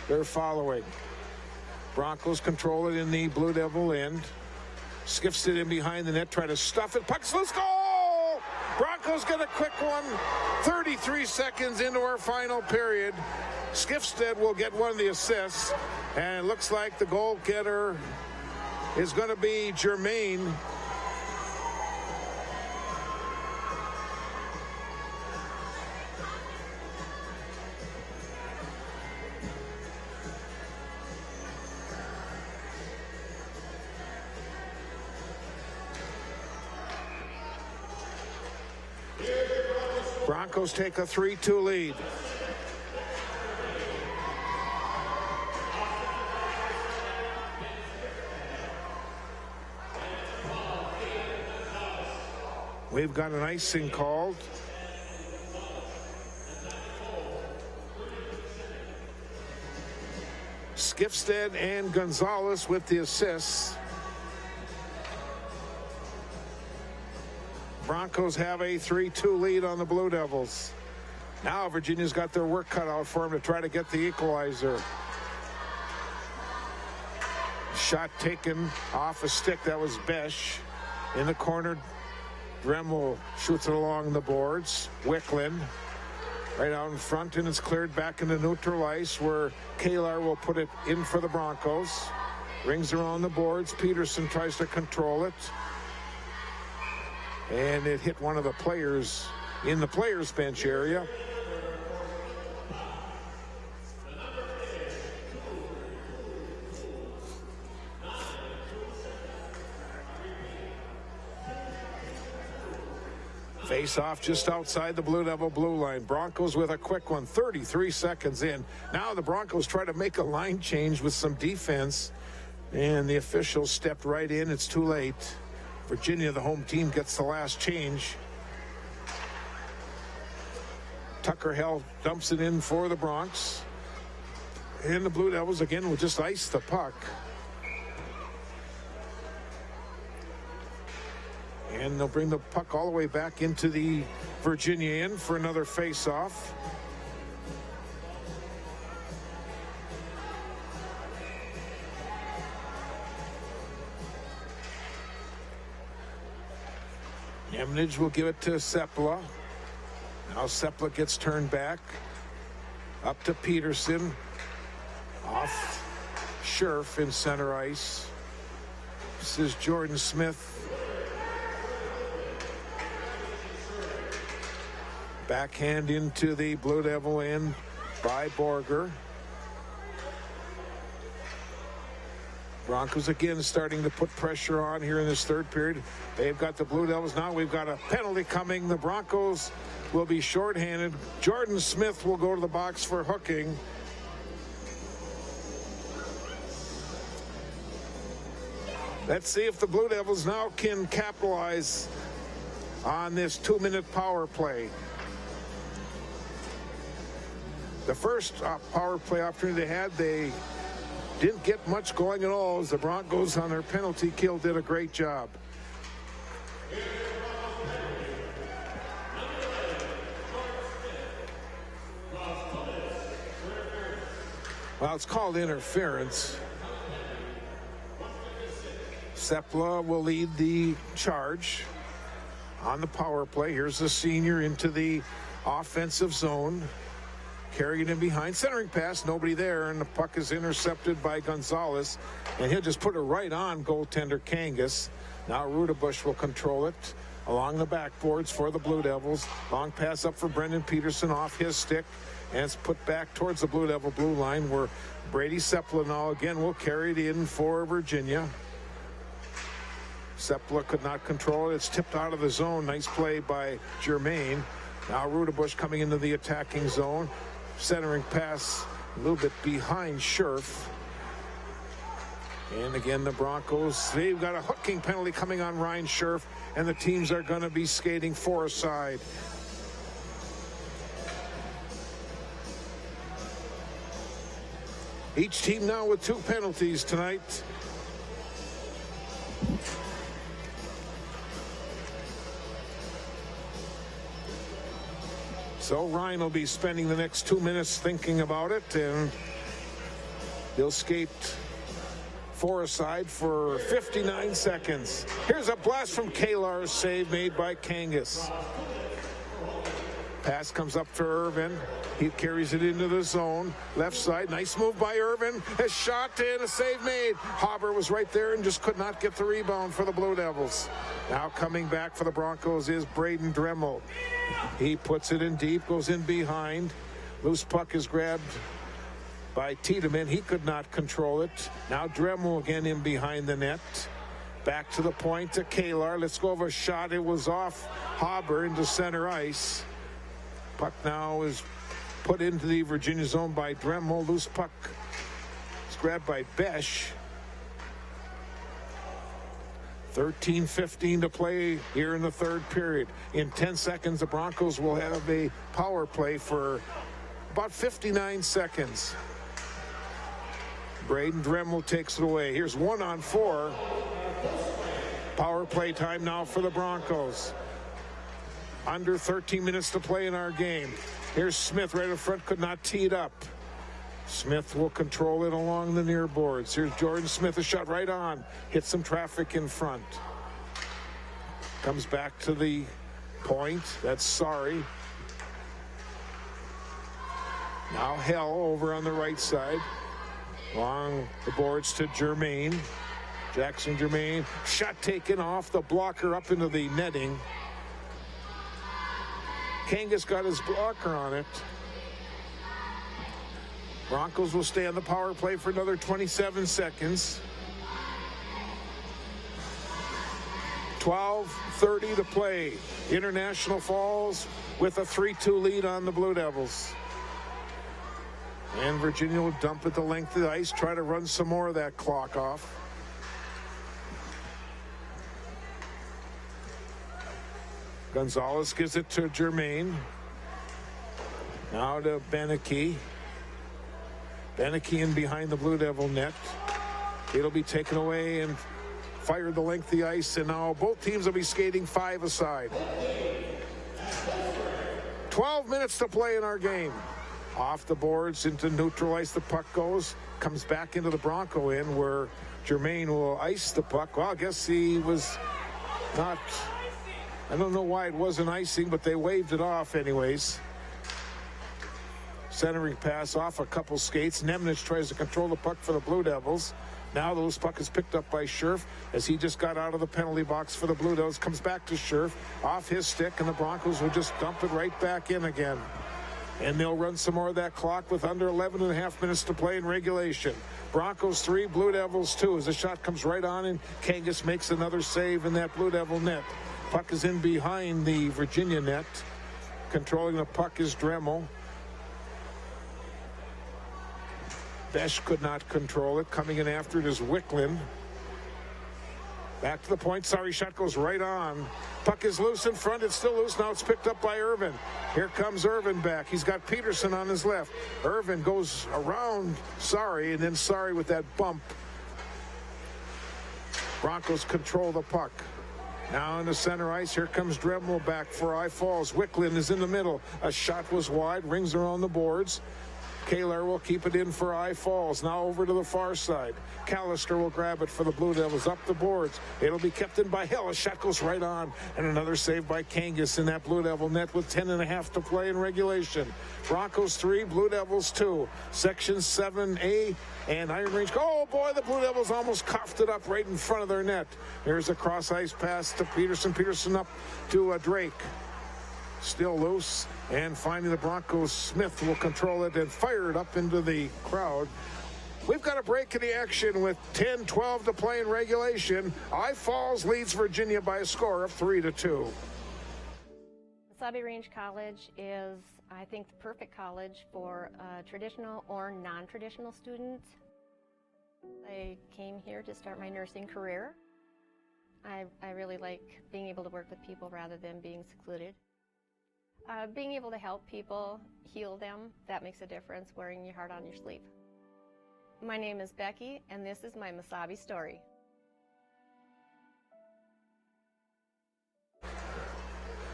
they're following. Broncos control it in the Blue Devil end. Skiffs it in behind the net, try to stuff it. Puck's loose, goal! Broncos get a quick one. 33 seconds into our final period. Skifstead will get one of the assists, and it looks like the goal getter is going to be Germain. Broncos take a 3-2 lead. We've got an icing called. Skifstead and Gonzalez with the assists. Broncos have a 3-2 lead on the Blue Devils. Now Virginia's got their work cut out for them to try to get the equalizer. Shot taken off a stick. That was Besh. In the corner, Dremel shoots it along the boards. Wicklund right out in front, and it's cleared back into neutral ice where Kalar will put it in for the Broncos. Rings around the boards. Peterson tries to control it. And it hit one of the players in the players' bench area. Face off just outside the Blue Devil blue line. Broncos with a quick one, 33 seconds in. Now the Broncos try to make a line change with some defense, and the officials stepped right in. It's too late. Virginia, the home team, gets the last change. Tucker Hell dumps it in for the Bronx. And the Blue Devils again will just ice the puck. And they'll bring the puck all the way back into the Virginia end for another face-off. Nemnage will give it to Sepla. Now Sepla gets turned back. Up to Peterson. Off Scherf in center ice. This is Jordan Smith. Backhand into the Blue Devil end by Borger. Broncos again starting to put pressure on here in this third period. They've got the Blue Devils. Now we've got a penalty coming. The Broncos will be shorthanded. Jordan Smith will go to the box for hooking. Let's see if the Blue Devils now can capitalize on this 2-minute power play. The first power play opportunity they had, they didn't get much going at all, as the Broncos on their penalty kill did a great job. Well, it's called interference. Sepla will lead the charge on the power play. Here's the senior into the offensive zone. Carrying in behind, centering pass, nobody there, and the puck is intercepted by Gonzalez, and he'll just put it right on goaltender Kangas. Now Rudebush will control it along the backboards for the Blue Devils. Long pass up for Brendan Peterson off his stick, and it's put back towards the Blue Devil blue line, where Brady Sepla now again will carry it in for Virginia. Sepla could not control it. It's tipped out of the zone. Nice play by Germain. Now Rudebush coming into the attacking zone. Centering pass a little bit behind Scherf. And again, the Broncos, they've got a hooking penalty coming on Ryan Scherf, and the teams are going to be skating four aside. Each team now with 2 penalties tonight. So Ryan will be spending the next 2 minutes thinking about it, and They'll skate 4 aside for 59 seconds. Here's a blast from Kalar's save made by Kangas. Pass comes up to Irvin. He carries it into the zone. Left side, nice move by Irvin. A shot and a save made. Hauber was right there and just could not get the rebound for the Blue Devils. Now coming back for the Broncos is Braden Dremel. He puts it in deep, goes in behind. Loose puck is grabbed by Tiedemann. He could not control it. Now Dremel again in behind the net. Back to the point to Kalar. Let's go over a shot. It was off Hauber into center ice. Puck now is put into the Virginia zone by Dremel. Loose puck is grabbed by Besh. 13:15 to play here in the third period. In 10 seconds, the Broncos will have a power play for about 59 seconds. Braden Dremel takes it away. Here's 1-on-4. Power play time now for the Broncos. Under 13 minutes to play in our game. Here's Smith right in front, could not tee it up. Smith will control it along the near boards. Here's Jordan Smith, a shot right on. Hits some traffic in front. Comes back to the point. That's Sorry. Now Hell over on the right side. Along the boards to Germain. Jackson Germain. Shot taken off the blocker up into the netting. Kangas got his blocker on it. Broncos will stay on the power play for another 27 seconds. 12:30 to play. International Falls with a 3-2 lead on the Blue Devils. And Virginia will dump at the length of the ice, try to run some more of that clock off. Gonzalez gives it to Germain. Now to Beneke. Beneke in behind the Blue Devil net. It'll be taken away and fired the length of the ice, and now both teams will be skating 5 aside. 12 minutes to play in our game. Off the boards into neutral ice, the puck goes. Comes back into the Bronco end where Germain will ice the puck. Well, I guess he was not... I don't know why it wasn't icing, but they waved it off anyways. Centering pass off a couple skates. Nemnich tries to control the puck for the Blue Devils. Now the loose puck is picked up by Scherf as he just got out of the penalty box for the Blue Devils. Comes back to Scherf off his stick, and the Broncos will just dump it right back in again. And they'll run some more of that clock with under 11.5 minutes to play in regulation. Broncos 3, Blue Devils 2 as the shot comes right on, and Kangas makes another save in that Blue Devil net. Puck is in behind the Virginia net. Controlling the puck is Dremel. Besh could not control it. Coming in after it is Wicklund. Back to the point. Sorry, shot goes right on. Puck is loose in front. It's still loose. Now it's picked up by Irvin. Here comes Irvin back. He's got Peterson on his left. Irvin goes around Sorry, and then Sorry with that bump. Broncos control the puck. Now in the center ice, here comes Dremel back for I Falls. Wicklund is in the middle. A shot was wide, rings around the boards. Kalar will keep it in for I Falls. Now over to the far side. Callister will grab it for the Blue Devils up the boards. It'll be kept in by Hill. A shot goes right on. And another save by Kangas in that Blue Devil net with 10.5 to play in regulation. Broncos 3, Blue Devils 2. Section 7A and Iron Range. Oh boy, the Blue Devils almost coughed it up right in front of their net. Here's a cross ice pass to Peterson. Peterson up to Drake. Still loose, and finally the Broncos, Smith will control it and fire it up into the crowd. We've got a break in the action with 10-12 to play in regulation. I Falls leads Virginia by a score of 3-2. Wasabi Range College is, I think, the perfect college for traditional or non-traditional students. I came here to start my nursing career. I really like being able to work with people rather than being secluded. Being able to help people, heal them, that makes a difference, wearing your heart on your sleeve. My name is Becky, and this is my Wasabi story.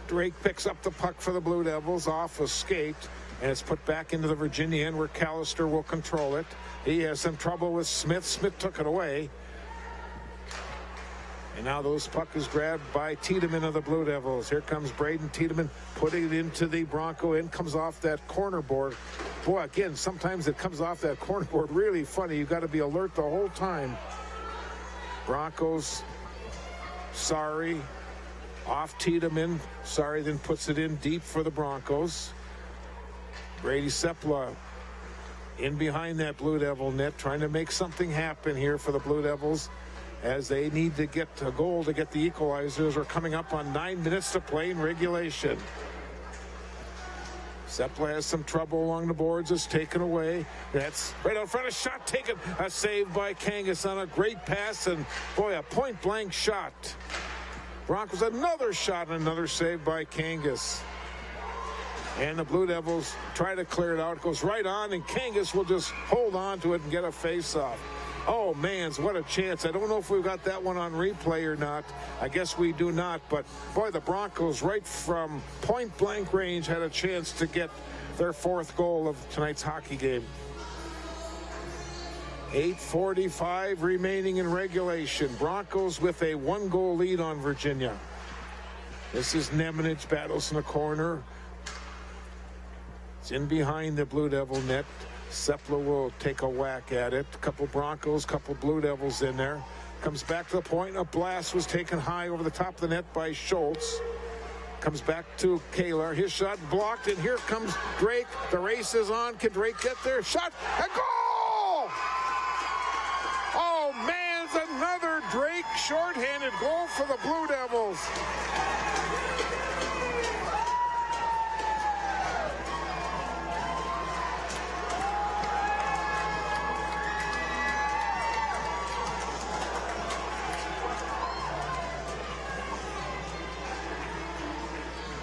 Drake picks up the puck for the Blue Devils off a skate. And it's put back into the Virginia end where Callister will control it. He has some trouble with Smith. Smith took it away. And now those puck is grabbed by Tiedemann of the Blue Devils. Here comes Braden Tiedemann putting it into the Bronco end. Comes off that corner board. Boy, again, sometimes it comes off that corner board. Really funny. You've got to be alert the whole time. Broncos, Sorry. Off Tiedemann. Sorry then puts it in deep for the Broncos. Brady Sepla in behind that Blue Devil net, trying to make something happen here for the Blue Devils, as they need to get a goal to get the equalizers. We're coming up on 9 minutes to play in regulation. Sepla has some trouble along the boards. It's taken away. That's right out front. A shot taken. A save by Kangas on a great pass. And boy, a point blank shot. Broncos another shot and another save by Kangas. And the Blue Devils try to clear it out. It goes right on, and Kangas will just hold on to it and get a face-off. Oh, man, what a chance. I don't know if we've got that one on replay or not. I guess we do not. But, boy, the Broncos right from point-blank range had a chance to get their fourth goal of tonight's hockey game. 8:45 remaining in regulation. Broncos with a one-goal lead on Virginia. This is Nemanich, battles in the corner. It's in behind the Blue Devil net. Sepla will take a whack at it. Couple Broncos, couple Blue Devils in there. Comes back to the point. A blast was taken high over the top of the net by Schultz. Comes back to Kaler. His shot blocked, and here comes Drake. The race is on. Can Drake get there? Shot and goal! Oh, man, it's another Drake shorthanded goal for the Blue Devils.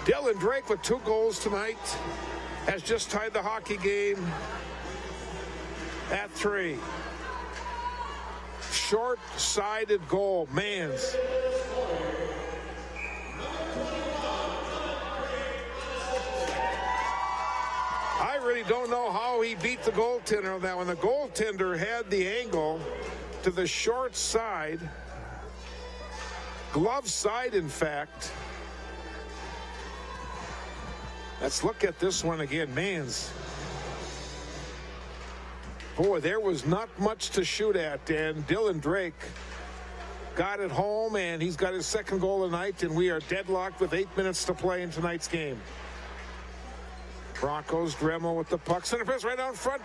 Dylan Drake with 2 goals tonight has just tied the hockey game at 3. Short-sided goal, Mans. I really don't know how he beat the goaltender on that one. The goaltender had the angle to the short side, glove side, in fact. Let's look at this one again. Mans. Boy, there was not much to shoot at, and Dylan Drake got it home, and he's got his second goal tonight, and we are deadlocked with 8 minutes to play in tonight's game. Broncos, Dremel with the puck. Center press right out front.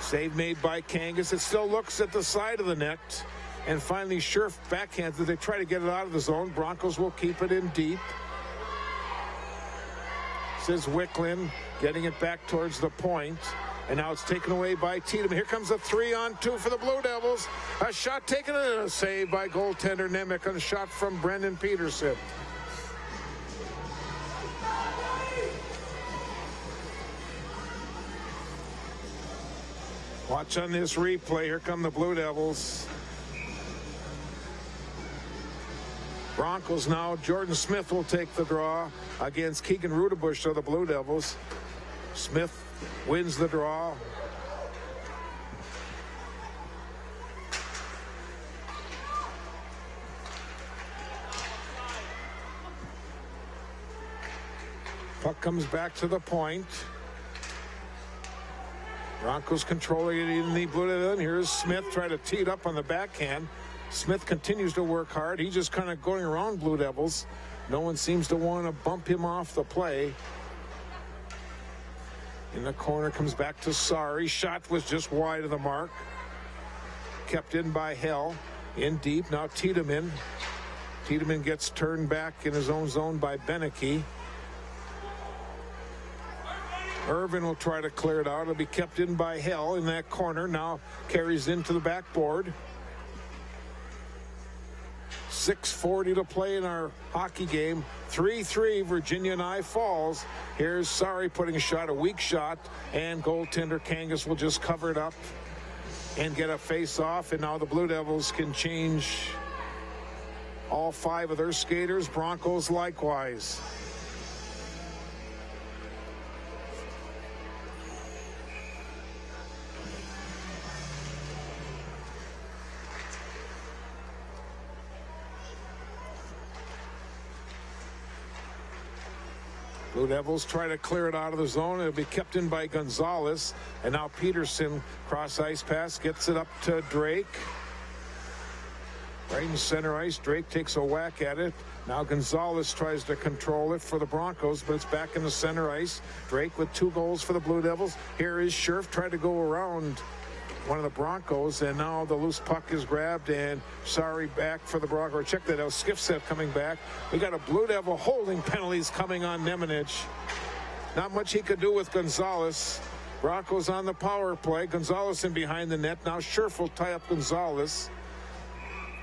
Save made by Kangas. It still looks at the side of the net. And finally, Scherf backhands as they try to get it out of the zone. Broncos will keep it in deep. Says Wicklund, getting it back towards the point. And now it's taken away by Tiedemann. Here comes a 3-on-2 for the Blue Devils. A shot taken and a save by goaltender Nemec on a shot from Brendan Peterson. Watch on this replay. Here come the Blue Devils. Broncos now. Jordan Smith will take the draw against Keegan Rudebush of the Blue Devils. Smith wins the draw. Puck comes back to the point. Broncos controlling it in the Blue Devil. Here's Smith trying to tee it up on the backhand. Smith continues to work hard. He's just kind of going around Blue Devils. No one seems to want to bump him off the play. In the corner, comes back to Sorry. Shot was just wide of the mark. Kept in by Hell. In deep. Now Tiedemann. Tiedemann gets turned back in his own zone by Beneke. Irvin will try to clear it out. It'll be kept in by Hell in that corner. Now carries into the backboard. 6:40 to play in our hockey game. 3-3 Virginia and I Falls. Here's Sorry putting a shot, a weak shot, and goaltender Kangas will just cover it up and get a face-off. And now the Blue Devils can change all 5 of their skaters. Broncos likewise. Blue Devils try to clear it out of the zone. It'll be kept in by Gonzalez. And now Peterson, cross ice pass, gets it up to Drake. Right in center ice, Drake takes a whack at it. Now Gonzalez tries to control it for the Broncos, but it's back in the center ice. Drake with 2 goals for the Blue Devils. Here is Scherf trying to go around one of the Broncos, and now the loose puck is grabbed, and sorry, back for the Broncos. Check that out, Skifset coming back. We got a Blue Devil holding penalties coming on Nemanich. Not much he could do with Gonzalez. Broncos on the power play. Gonzalez in behind the net. Now Scherf will tie up Gonzalez.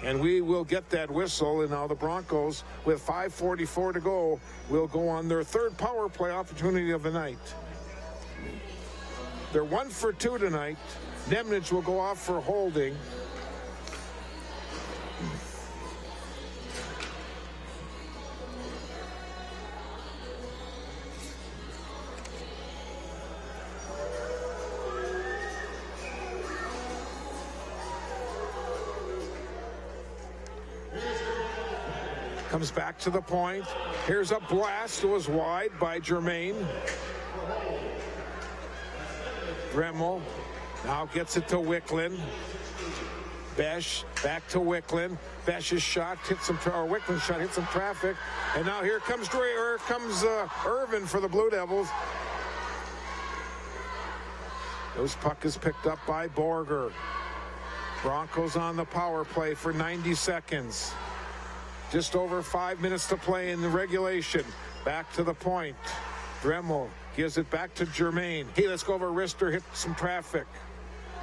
And we will get that whistle, and now the Broncos, with 5:44 to go, will go on their 3rd power play opportunity of the night. They're 1 for 2 tonight. Nemanich will go off for holding. Comes back to the point. Here's a blast. It was wide by Germain. Dremel now gets it to Wicklund. Besh back to Wicklund. Besh's shot hits some, or Wickland's shot hits some traffic. And now here comes Irvin for the Blue Devils. Those puck is picked up by Borger. Broncos on the power play for 90 seconds. Just over 5 minutes to play in the regulation. Back to the point. Dremel gives it back to Germain. Hey, let's go over Rister, hit some traffic.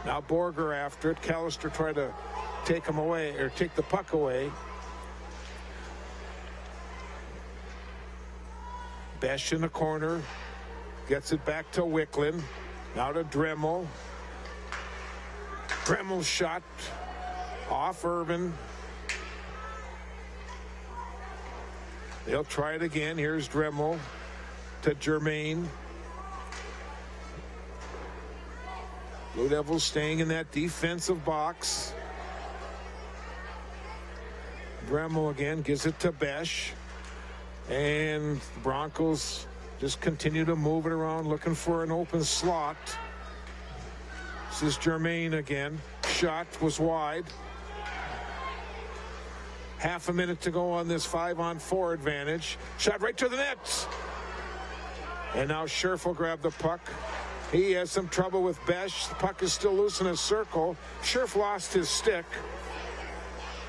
Now Borger after it. Callister tried to take him away, or take the puck away. Besh in the corner. Gets it back to Wicklund. Now to Dremel. Dremel's shot off Irvin. They'll try it again. Here's Dremel to Germain. Blue Devils staying in that defensive box. Dremel again gives it to Besh. And the Broncos just continue to move it around, looking for an open slot. This is Germain again. Shot was wide. Half a minute to go on this 5-on-4 advantage. Shot right to the net. And now Scherf will grab the puck. He has some trouble with Besh. The puck is still loose in a circle. Scherf lost his stick.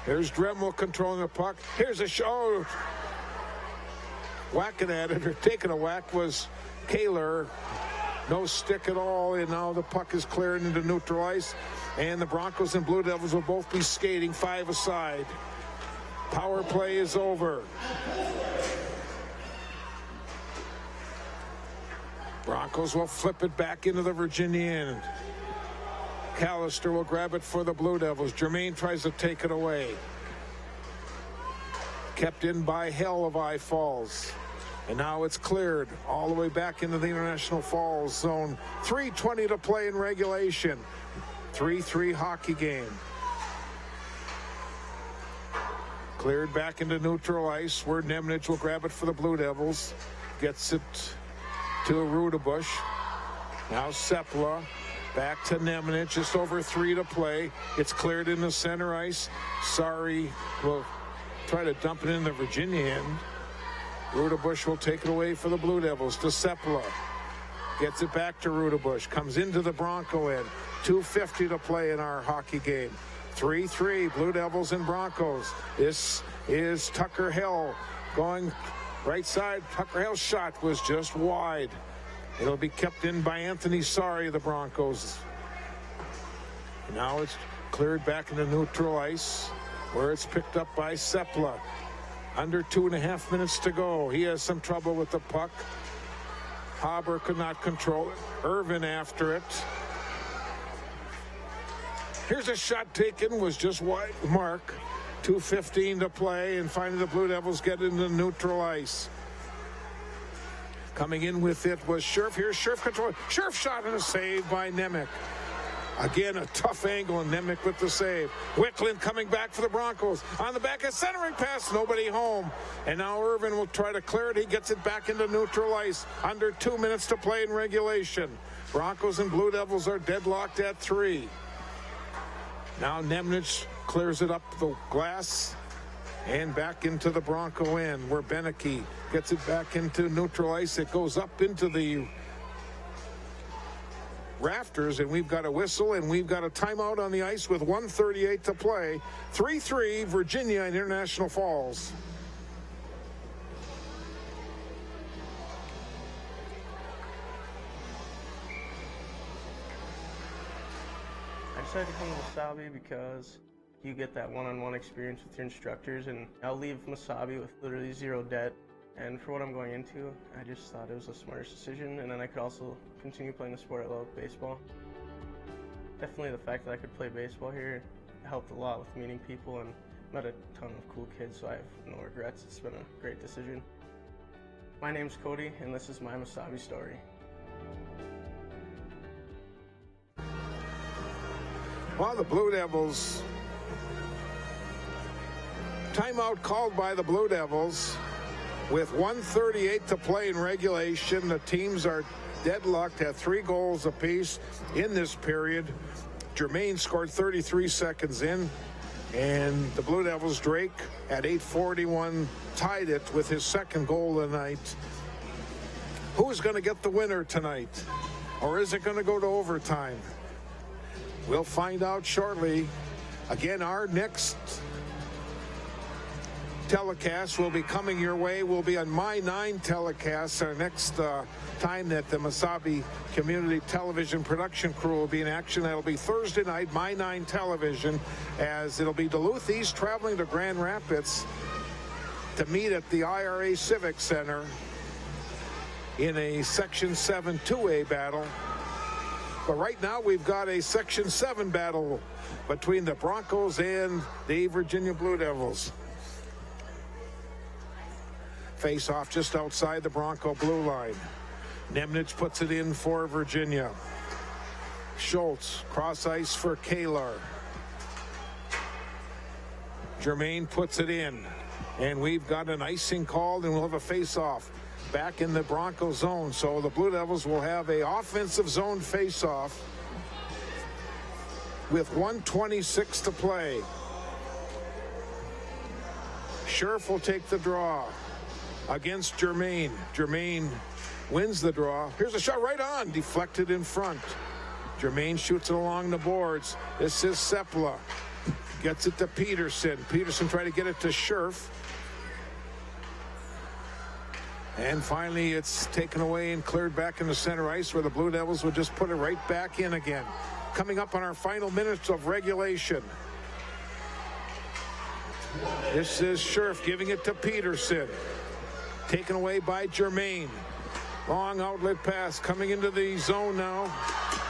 There's Dremel controlling the puck. Here's a shot. Oh, whacking at it, or taking a whack, was Kaler. No stick at all, and now the puck is cleared into neutral ice. And the Broncos and Blue Devils will both be skating 5 aside. Power play is over. Broncos will flip it back into the Virginia end. Callister will grab it for the Blue Devils. Germain tries to take it away. Kept in by Levi Falls. And now it's cleared all the way back into the International Falls zone. 3:20 to play in regulation. 3-3 hockey game. Cleared back into neutral ice, where Nemanich will grab it for the Blue Devils. Gets it to Rudebush. Now Sepla back to Nemanich. Just over 3 to play. It's cleared in the center ice. Sorry will try to dump it in the Virginia end. Rudebush will take it away for the Blue Devils to Sepla. Gets it back to Rudebush. Comes into the Bronco end. 2:50 to play in our hockey game. 3-3 Blue Devils and Broncos. This is Tucker Hill going right side. Tucker Hill's shot was just wide. It'll be kept in by Anthony Sari, the Broncos. Now it's cleared back into neutral ice, where it's picked up by Sepla. Under 2.5 minutes to go. He has some trouble with the puck. Haber could not control it. Irvin after it. Here's a shot taken, was just wide mark. 2:15 to play, and finally the Blue Devils get into neutral ice. Coming in with it was Scherf. Here's Scherf control. Scherf shot and a save by Nemec. Again, a tough angle, and Nemec with the save. Wicklund coming back for the Broncos. On the back, a centering pass, nobody home. And now Irvin will try to clear it. He gets it back into neutral ice. Under 2 minutes to play in regulation. Broncos and Blue Devils are deadlocked at 3. Now Nemec clears it up the glass and back into the Bronco end, where Beneke gets it back into neutral ice. It goes up into the rafters, and we've got a whistle, and we've got a timeout on the ice with 1:38 to play. 3-3 Virginia and International Falls. I decided to come to Mesabi because you get that one-on-one experience with your instructors, and I'll leave Mesabi with literally zero debt. And for what I'm going into, I just thought it was the smartest decision, and then I could also continue playing the sport I love, baseball. Definitely the fact that I could play baseball here helped a lot with meeting people and met a ton of cool kids, so I have no regrets. It's been a great decision. My name's Cody, and this is my Mesabi story. Well, the Blue Devils, timeout called by the Blue Devils. With 1:38 to play in regulation, the teams are deadlocked at 3 goals apiece in this period. Jermaine scored 33 seconds in, and the Blue Devils, Drake, at 8:41, tied it with his second goal of the night. Who's going to get the winner tonight? Or is it going to go to overtime? We'll find out shortly. Again, our next telecast will be coming your way. Will be on My 9 telecast. Our next time that the Mesabi Community Television production crew will be in action. That'll be Thursday night, My 9 television, as it'll be Duluth East traveling to Grand Rapids to meet at the IRA Civic Center in a Section 7 2A battle. But right now we've got a Section 7 battle between the Broncos and the Virginia Blue Devils. Face off just outside the Bronco blue line. Nemec puts it in for Virginia. Schultz, cross ice for Kalar. Jermaine puts it in. And we've got an icing called, and we'll have a face-off back in the Bronco zone. So the Blue Devils will have a offensive zone face-off with 1:26 to play. Scherf will take the draw against Jermaine. Jermaine wins the draw. Here's a shot right on, deflected in front. Jermaine shoots it along the boards. This is Sepla. Gets it to Peterson. Peterson trying to get it to Scherf. And finally, it's taken away and cleared back in the center ice, where the Blue Devils would just put it right back in again. Coming up on our final minutes of regulation. This is Scherf giving it to Peterson. Taken away by Jermaine. Long outlet pass coming into the zone now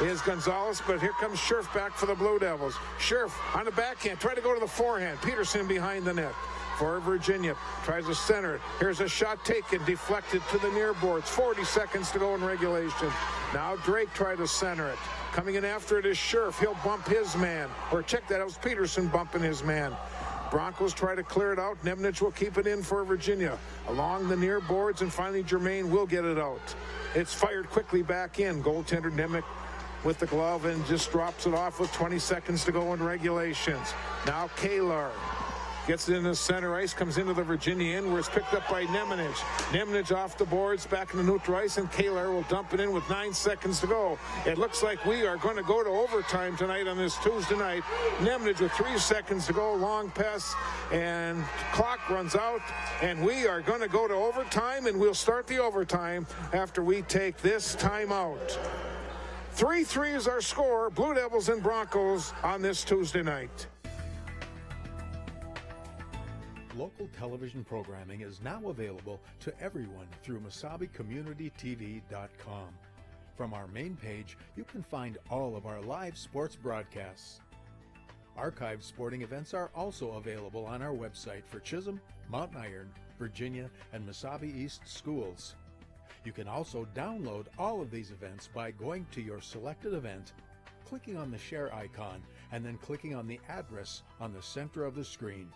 is Gonzalez, but here comes Scherf back for the Blue Devils. Scherf on the backhand, try to go to the forehand. Peterson behind the net for Virginia. Tries to center it. Here's a shot taken, deflected to the near boards. 40 seconds to go in regulation. Now Drake tried to center it. Coming in after it is Scherf. He'll bump his man. Or check that, it was Peterson bumping his man. Broncos try to clear it out. Nemec will keep it in for Virginia. Along the near boards, and finally Jermaine will get it out. It's fired quickly back in. Goaltender Nemec with the glove and just drops it off with 20 seconds to go in regulations. Now Kalar gets it in the center ice, comes into the Virginia end, where it's picked up by Nemec. Nemec off the boards, back in the neutral ice, and Kalar will dump it in with 9 seconds to go. It looks like we are going to go to overtime tonight on this Tuesday night. Nemec with 3 seconds to go, long pass, and clock runs out, and we are going to go to overtime, and we'll start the overtime after we take this timeout. 3-3 is our score, Blue Devils and Broncos on this Tuesday night. Local television programming is now available to everyone through MesabiCommunityTV.com. From our main page, you can find all of our live sports broadcasts. Archived sporting events are also available on our website for Chisholm, Mount Iron, Virginia, and Mesabi East schools. You can also download all of these events by going to your selected event, clicking on the share icon and then clicking on the address on the center of the screen.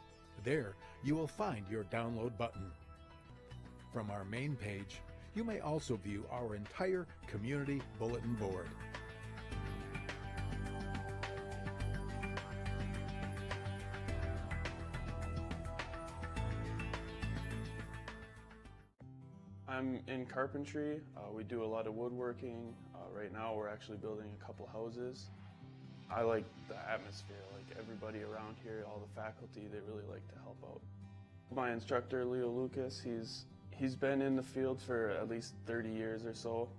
There, you will find your download button. From our main page, you may also view our entire community bulletin board. I'm in carpentry. We do a lot of woodworking. Right now we're actually building a couple houses. I like the atmosphere, like everybody around here, all the faculty, they really like to help out. My instructor, Leo Lucas, he's been in the field for at least 30 years or so.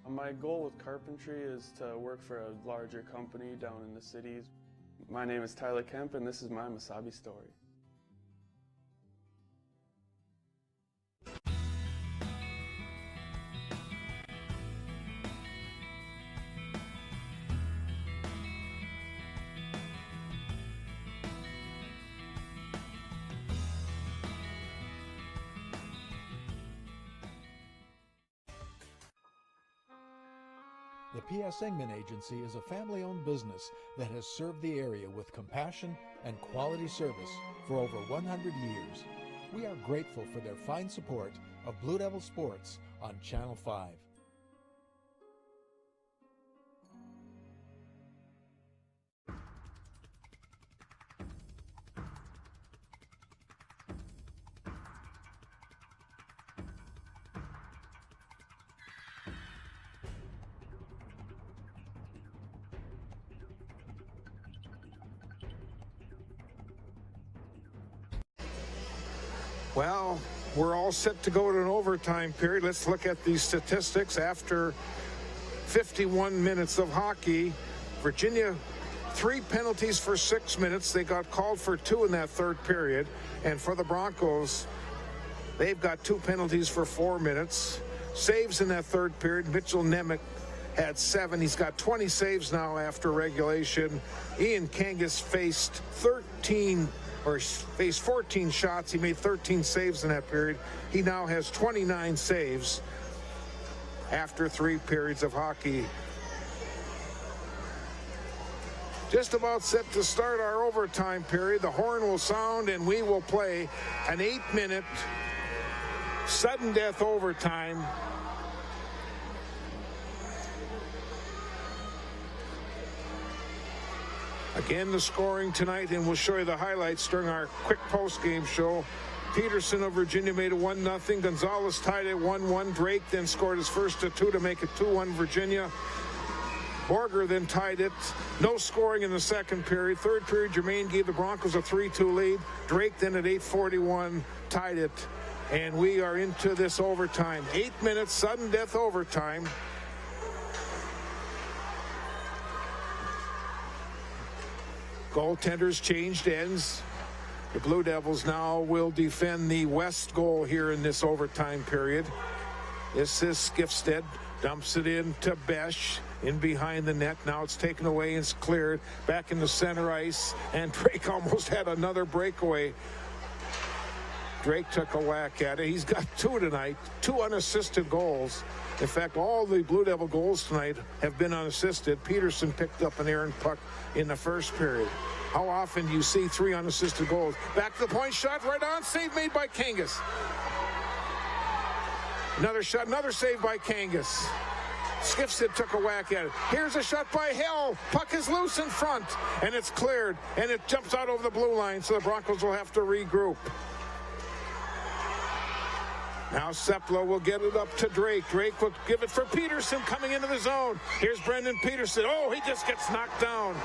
My goal with carpentry is to work for a larger company down in the cities. My name is Tyler Kemp, and this is my Mesabi story. The P.S. Engman Agency is a family-owned business that has served the area with compassion and quality service for over 100 years. We are grateful for their fine support of Blue Devil Sports on Channel 5. Well, we're all set to go to an overtime period. Let's look at these statistics. After 51 minutes of hockey, Virginia, 3 penalties for 6 minutes. They got called for 2 in that third period. And for the Broncos, they've got 2 penalties for 4 minutes. Saves in that third period. Mitchell Nemec had 7. He's got 20 saves now after regulation. Ian Kangas faced 14 shots. He made 13 saves in that period. He now has 29 saves after 3 periods of hockey. Just about set to start our overtime period. The horn will sound and we will play an 8-minute sudden death overtime. Again, the scoring tonight, and we'll show you the highlights during our quick post-game show. Peterson of Virginia made it 1-0. Gonzalez tied it 1-1. Drake then scored his first of 2 to make it 2-1 Virginia. Borger then tied it. No scoring in the second period. Third period, Jermaine gave the Broncos a 3-2 lead. Drake then at 8:41 tied it. And we are into this overtime. 8 minutes, sudden death overtime. Goaltenders changed ends. The Blue Devils now will defend the west goal here in this overtime period. This is Skifstead. Dumps it in to Besh. In behind the net. Now it's taken away and it's cleared. Back in the center ice. And Drake almost had another breakaway. Drake took a whack at it. He's got 2 tonight. 2 unassisted goals. In fact, all the Blue Devil goals tonight have been unassisted. Peterson picked up an errant puck in the first period. How often do you see 3 unassisted goals? Back to the point, shot right on, save made by Kangas. Another shot, another save by Kangas. Skifstead took a whack at it. Here's a shot by Hill. Puck is loose in front, and it's cleared, and it jumps out over the blue line, so the Broncos will have to regroup. Now Seplo will get it up to Drake. Drake will give it for Peterson coming into the zone. Here's Brendan Peterson. Oh, he just gets knocked down.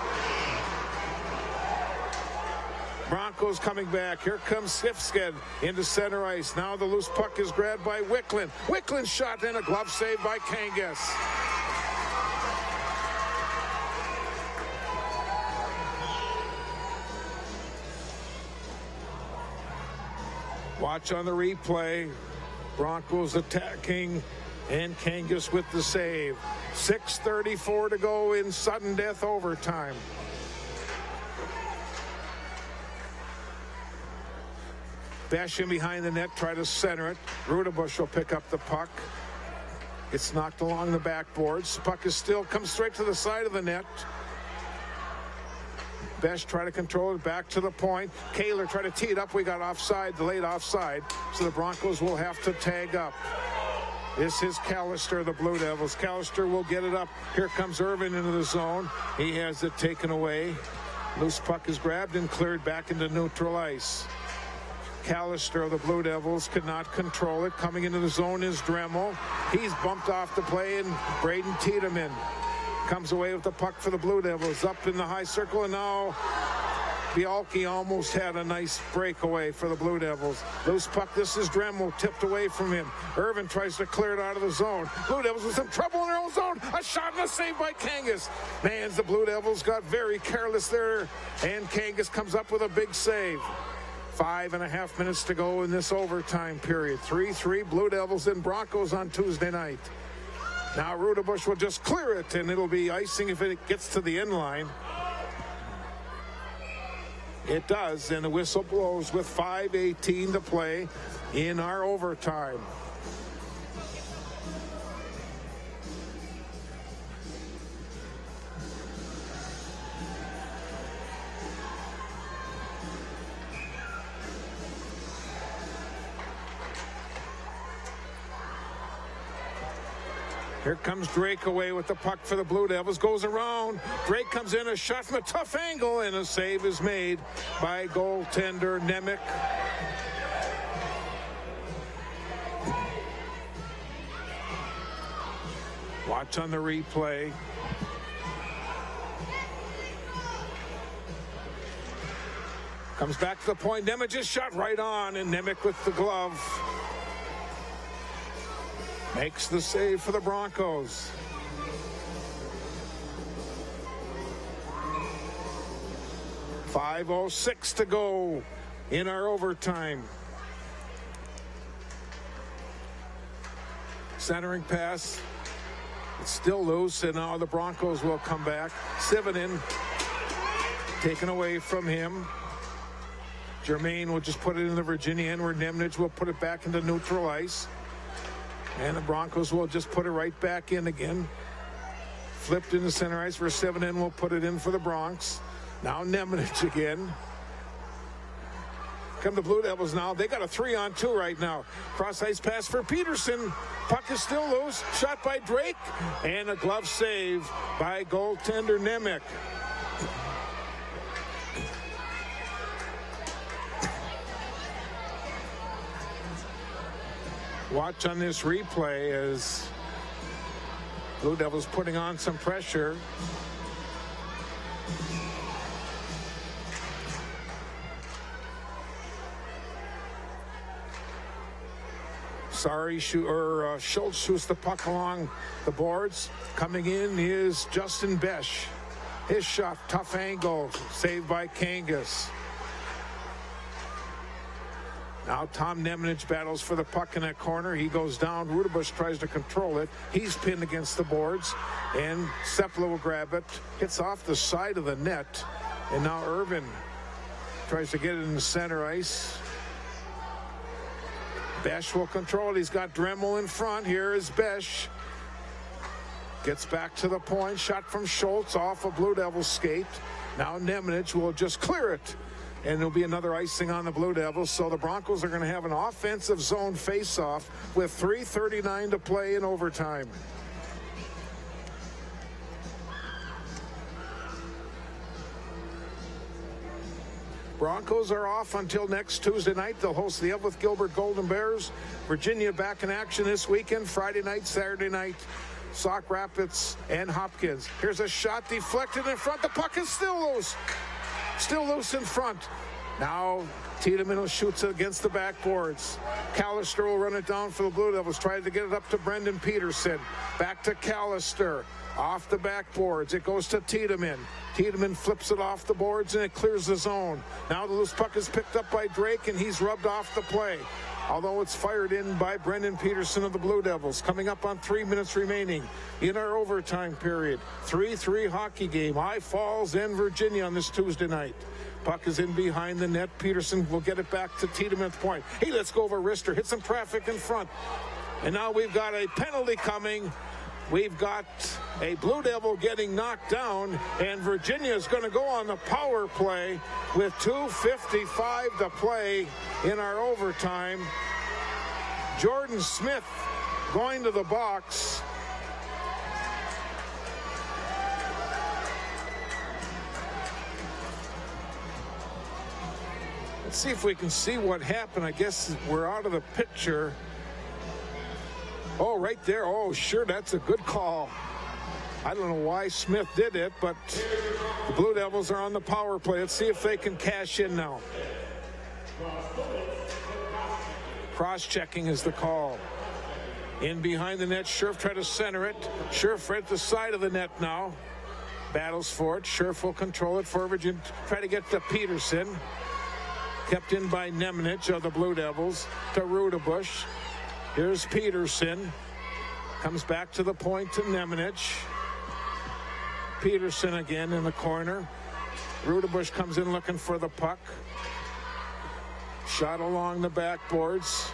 Broncos coming back. Here comes Skifstead into center ice. Now the loose puck is grabbed by Wicklund. Wickland's shot and a glove save by Kangas. Watch on the replay. Broncos attacking and Kangas with the save. 6:34 to go in sudden death overtime. Besh in behind the net, try to center it. Rudebush will pick up the puck. It's knocked along the backboards. Puck is still comes straight to the side of the net. Besh try to control it back to the point. Kaler try to tee it up. We got offside, delayed offside. So the Broncos will have to tag up. This is Callister, the Blue Devils. Callister will get it up. Here comes Irvin into the zone. He has it taken away. Loose puck is grabbed and cleared back into neutral ice. Callister of the Blue Devils could not control it. Coming into the zone is Dremel. He's bumped off the play, and Braden Tiedemann comes away with the puck for the Blue Devils. Up in the high circle, and now Bialke almost had a nice breakaway for the Blue Devils. Loose puck, this is Dremel, tipped away from him. Irvin tries to clear it out of the zone. Blue Devils with some trouble in their own zone. A shot and a save by Kangas. Man, the Blue Devils got very careless there, and Kangas comes up with a big save. 5.5 minutes to go in this overtime period. 3-3 Blue Devils and Broncos on Tuesday night. Now Rudebush will just clear it, and it'll be icing if it gets to the end line. It does, and the whistle blows with 5:18 to play in our overtime. Here comes Drake away with the puck for the Blue Devils. Goes around. Drake comes in, a shot from a tough angle, and a save is made by goaltender Nemec. Watch on the replay. Comes back to the point. Nemec just shot right on, and Nemec with the glove makes the save for the Broncos. .506 to go in our overtime. Centering pass. It's still loose, and now the Broncos will come back. Sivanen taken away from him. Germain will just put it in the Virginia end, where Nemec will put it back into neutral ice. And the Broncos will just put it right back in again. Flipped into center ice for Sivanen. Will put it in for the Bronx. Now Nemec again. Come the Blue Devils now. They got a 3-on-2 right now. Cross ice pass for Peterson. Puck is still loose. Shot by Drake. And a glove save by goaltender Nemec. Watch on this replay as Blue Devils putting on some pressure. Schultz shoots the puck along the boards. Coming in is Justin Besh. His shot, tough angle, saved by Kangas. Now Tom Nemec battles for the puck in that corner. He goes down. Rudebush tries to control it. He's pinned against the boards. And Sepala will grab it. Hits off the side of the net. And now Irvin tries to get it in the center ice. Besh will control it. He's got Dremel in front. Here is Besh. Gets back to the point. Shot from Schultz off a Blue Devils skate. Now Nemec will just clear it. And there'll be another icing on the Blue Devils. So the Broncos are going to have an offensive zone face-off with 3:39 to play in overtime. Broncos are off until next Tuesday night. They'll host the Evelyn Gilbert Golden Bears. Virginia back in action this weekend, Friday night, Saturday night. Sauk Rapids and Hopkins. Here's a shot deflected in front. The puck is still loose. Still loose in front. Now Tiedemann shoots it against the backboards. Callister will run it down for the Blue Devils. Tries to get it up to Brendan Peterson. Back to Callister. Off the backboards. It goes to Tiedemann. Tiedemann flips it off the boards and it clears the zone. Now the loose puck is picked up by Drake and he's rubbed off the play. Although it's fired in by Brendan Peterson of the Blue Devils. Coming up on 3 minutes remaining in our overtime period. 3-3 hockey game. High Falls and Virginia on this Tuesday night. Puck is in behind the net. Peterson will get it back to Tiedemann at the point. He lets go of a wrister. Hits some traffic in front. And now we've got a penalty coming. We've got a Blue Devil getting knocked down, and Virginia is going to go on the power play with 2:55 to play in our overtime. Jordan Smith going to the box. Let's see if we can see what happened. I guess we're out of the picture. Oh, right there. Oh, sure, that's a good call. I don't know why Smith did it, but the Blue Devils are on the power play. Let's see if they can cash in now. Cross-checking is the call. In behind the net, Scherf try to center it. Scherf right at the side of the net now. Battles for it. Scherf will control it for Virginia. Try to get to Peterson. Kept in by Nemenich of the Blue Devils to Rudebush. Here's Peterson. Comes back to the point to Nemenich. Peterson again in the corner. Rudebush comes in looking for the puck. Shot along the backboards.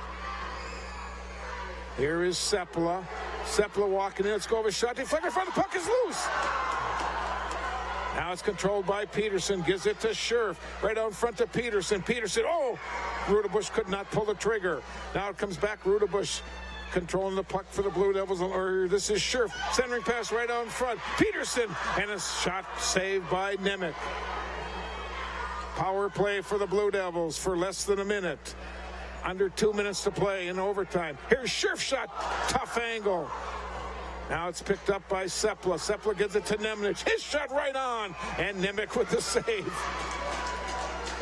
Here is Seppala. Seppala walking in. Let's go over a shot. Deflected front. The puck is loose. Now it's controlled by Peterson. Gives it to Scherf. Right out in front to Peterson. Peterson. Oh! Rudebush could not pull the trigger. Now it comes back. Rudebush controlling the puck for the Blue Devils. Or this is Scherf. Centering pass right out in front. Peterson. And a shot saved by Nemec. Power play for the Blue Devils for less than a minute. Under 2 minutes to play in overtime. Here's Scherf's shot. Tough angle. Now it's picked up by Seppala. Seppala gives it to Nemenich. His shot right on. And Nemec with the save.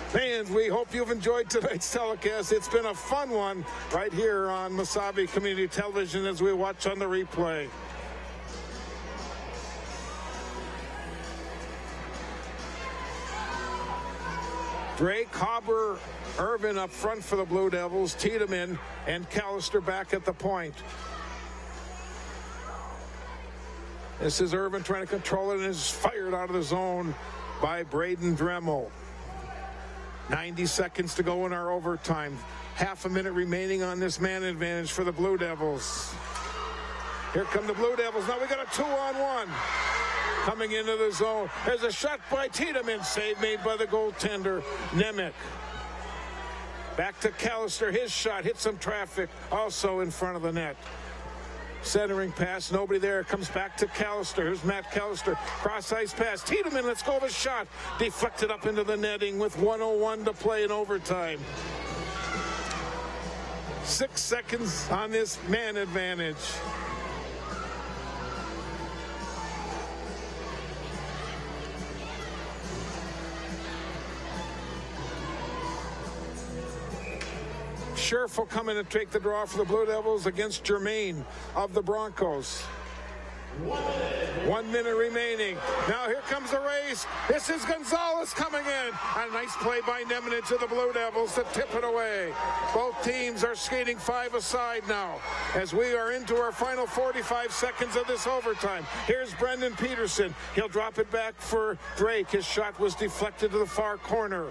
Fans, we hope you've enjoyed tonight's telecast. It's been a fun one right here on Mesabi Community Television as we watch on the replay. Drake, Hauber, Irvin up front for the Blue Devils. Tiedemann and Callister back at the point. This is Irvin trying to control it and is fired out of the zone by Braden Dremel. 90 seconds to go in our overtime. Half a minute remaining on this man advantage for the Blue Devils. Here come the Blue Devils. Now we got a 2-on-1. Coming into the zone. There's a shot by Tiedemann. Save made by the goaltender, Nemec. Back to Callister. His shot hit some traffic also in front of the net. Centering pass, nobody there. Comes back to Callister. Here's Matt Callister. Cross ice pass. Tiedemann, let's go with a shot. Deflected up into the netting with 1:01 to play in overtime. 6 seconds on this man advantage. Scherf will come in and take the draw for the Blue Devils against Germain of the Broncos. 1 minute remaining. Now here comes the race. This is Gonzalez coming in. A nice play by Nemenich of the Blue Devils to tip it away. Both teams are skating 5 aside now as we are into our final 45 seconds of this overtime. Here's Brendan Peterson. He'll drop it back for Drake. His shot was deflected to the far corner.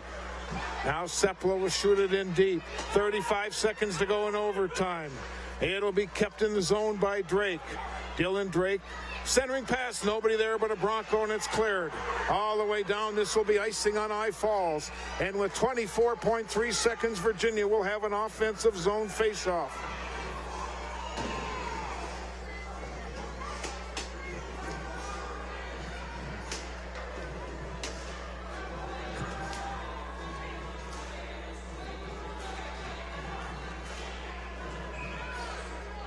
Now Seppala will shoot it in deep. 35 seconds to go in overtime. It'll be kept in the zone by Drake. Dylan Drake centering pass. Nobody there but a Bronco, and it's cleared. All the way down. This will be icing on I Falls. And with 24.3 seconds, Virginia will have an offensive zone faceoff.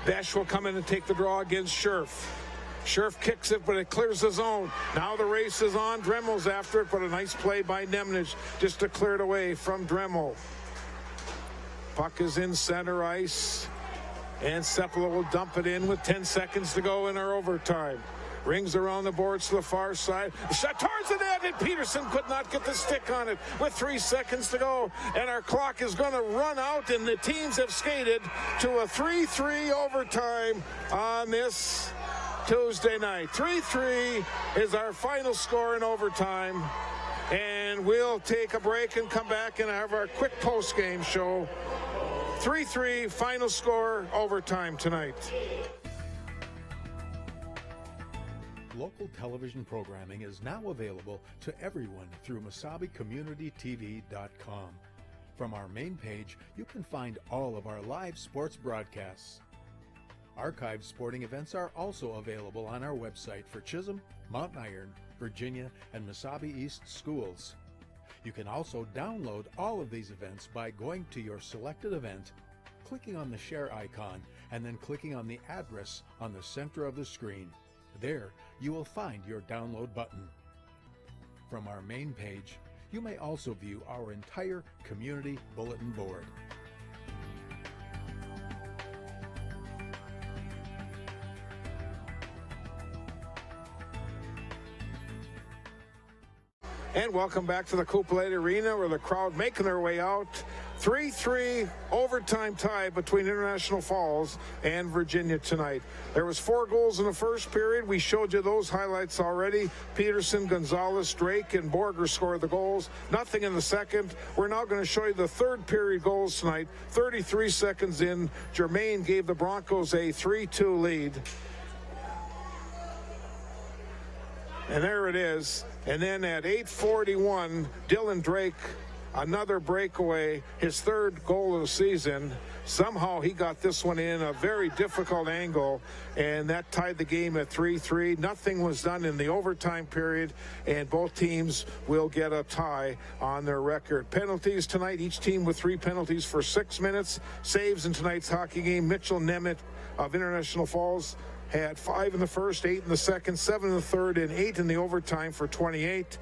Besh will come in and take the draw against Scherf. Scherf kicks it, but it clears the zone. Now the race is on. Dremel's after it, but a nice play by Nemenich just to clear it away from Dremel. Puck is in center ice, and Seppala will dump it in with 10 seconds to go in our overtime. Rings around the boards to the far side. Shot towards the net, and Peterson could not get the stick on it with 3 seconds to go. And our clock is going to run out, and the teams have skated to a 3-3 overtime on this Tuesday night. 3-3 is our final score in overtime. And we'll take a break and come back and have our quick post-game show 3-3 final score, overtime tonight. Local television programming is now available to everyone through MasabiCommunityTV.com. From our main page, you can find all of our live sports broadcasts. Archived sporting events are also available on our website for Chisholm, Mount Iron, Virginia, and Mesabi East schools. You can also download all of these events by going to your selected event, clicking on the share icon, and then clicking on the address on the center of the screen. There, you will find your download button. From our main page, you may also view our entire community bulletin board. And welcome back to the Coupolette Arena, where the crowd making their way out. 3-3 overtime tie between International Falls and Virginia tonight. There was 4 goals in the first period. We showed you those highlights already. Peterson, Gonzalez, Drake, and Borger scored the goals. Nothing in the second. We're now going to show you the third period goals tonight. 33 seconds in, Germain gave the Broncos a 3-2 lead. And there it is. And then at 8:41, Dylan Drake, another breakaway, his third goal of the season. Somehow he got this one in a very difficult angle, and that tied the game at 3-3. Nothing was done in the overtime period, and both teams will get a tie on their record. Penalties tonight, each team with 3 penalties for 6 minutes. Saves in tonight's hockey game, Mitchell Nemeth of International Falls had 5 in the first, 8 in the second, 7 in the third, and 8 in the overtime for 28.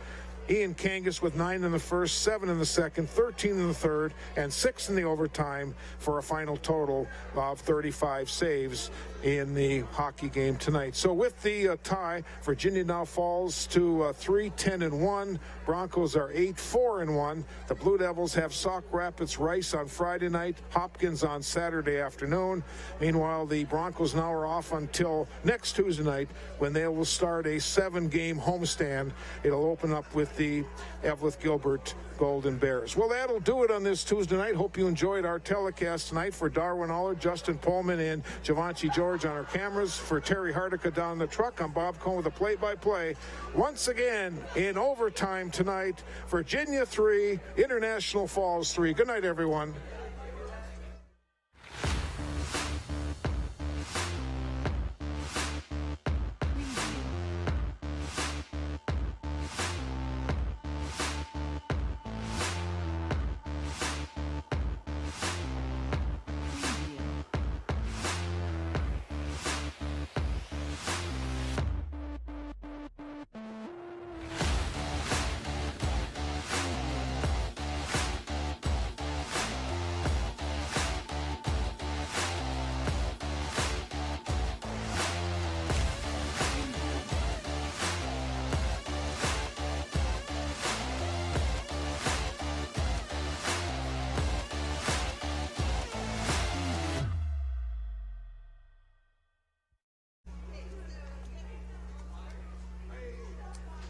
Ian Kangas with 9 in the first, 7 in the second, 13 in the third, and 6 in the overtime for a final total of 35 saves in the hockey game tonight. So with the tie, Virginia now falls to 3-10-1. Broncos are 8-4-1. The Blue Devils have Sauk Rapids Rice on Friday night, Hopkins on Saturday afternoon. Meanwhile, the Broncos now are off until next Tuesday night, when they will start a 7-game homestand. It'll open up with the Evelyn Gilbert Golden Bears. Well, that'll do it on this Tuesday night. Hope you enjoyed our telecast tonight. For Darwin Aller, Justin Pullman, and Giovanni George on our cameras. For Terry Hardica down the truck, I'm Bob Cohn with the play-by-play. Once again, in overtime tonight, Virginia 3, International Falls 3. Good night, everyone.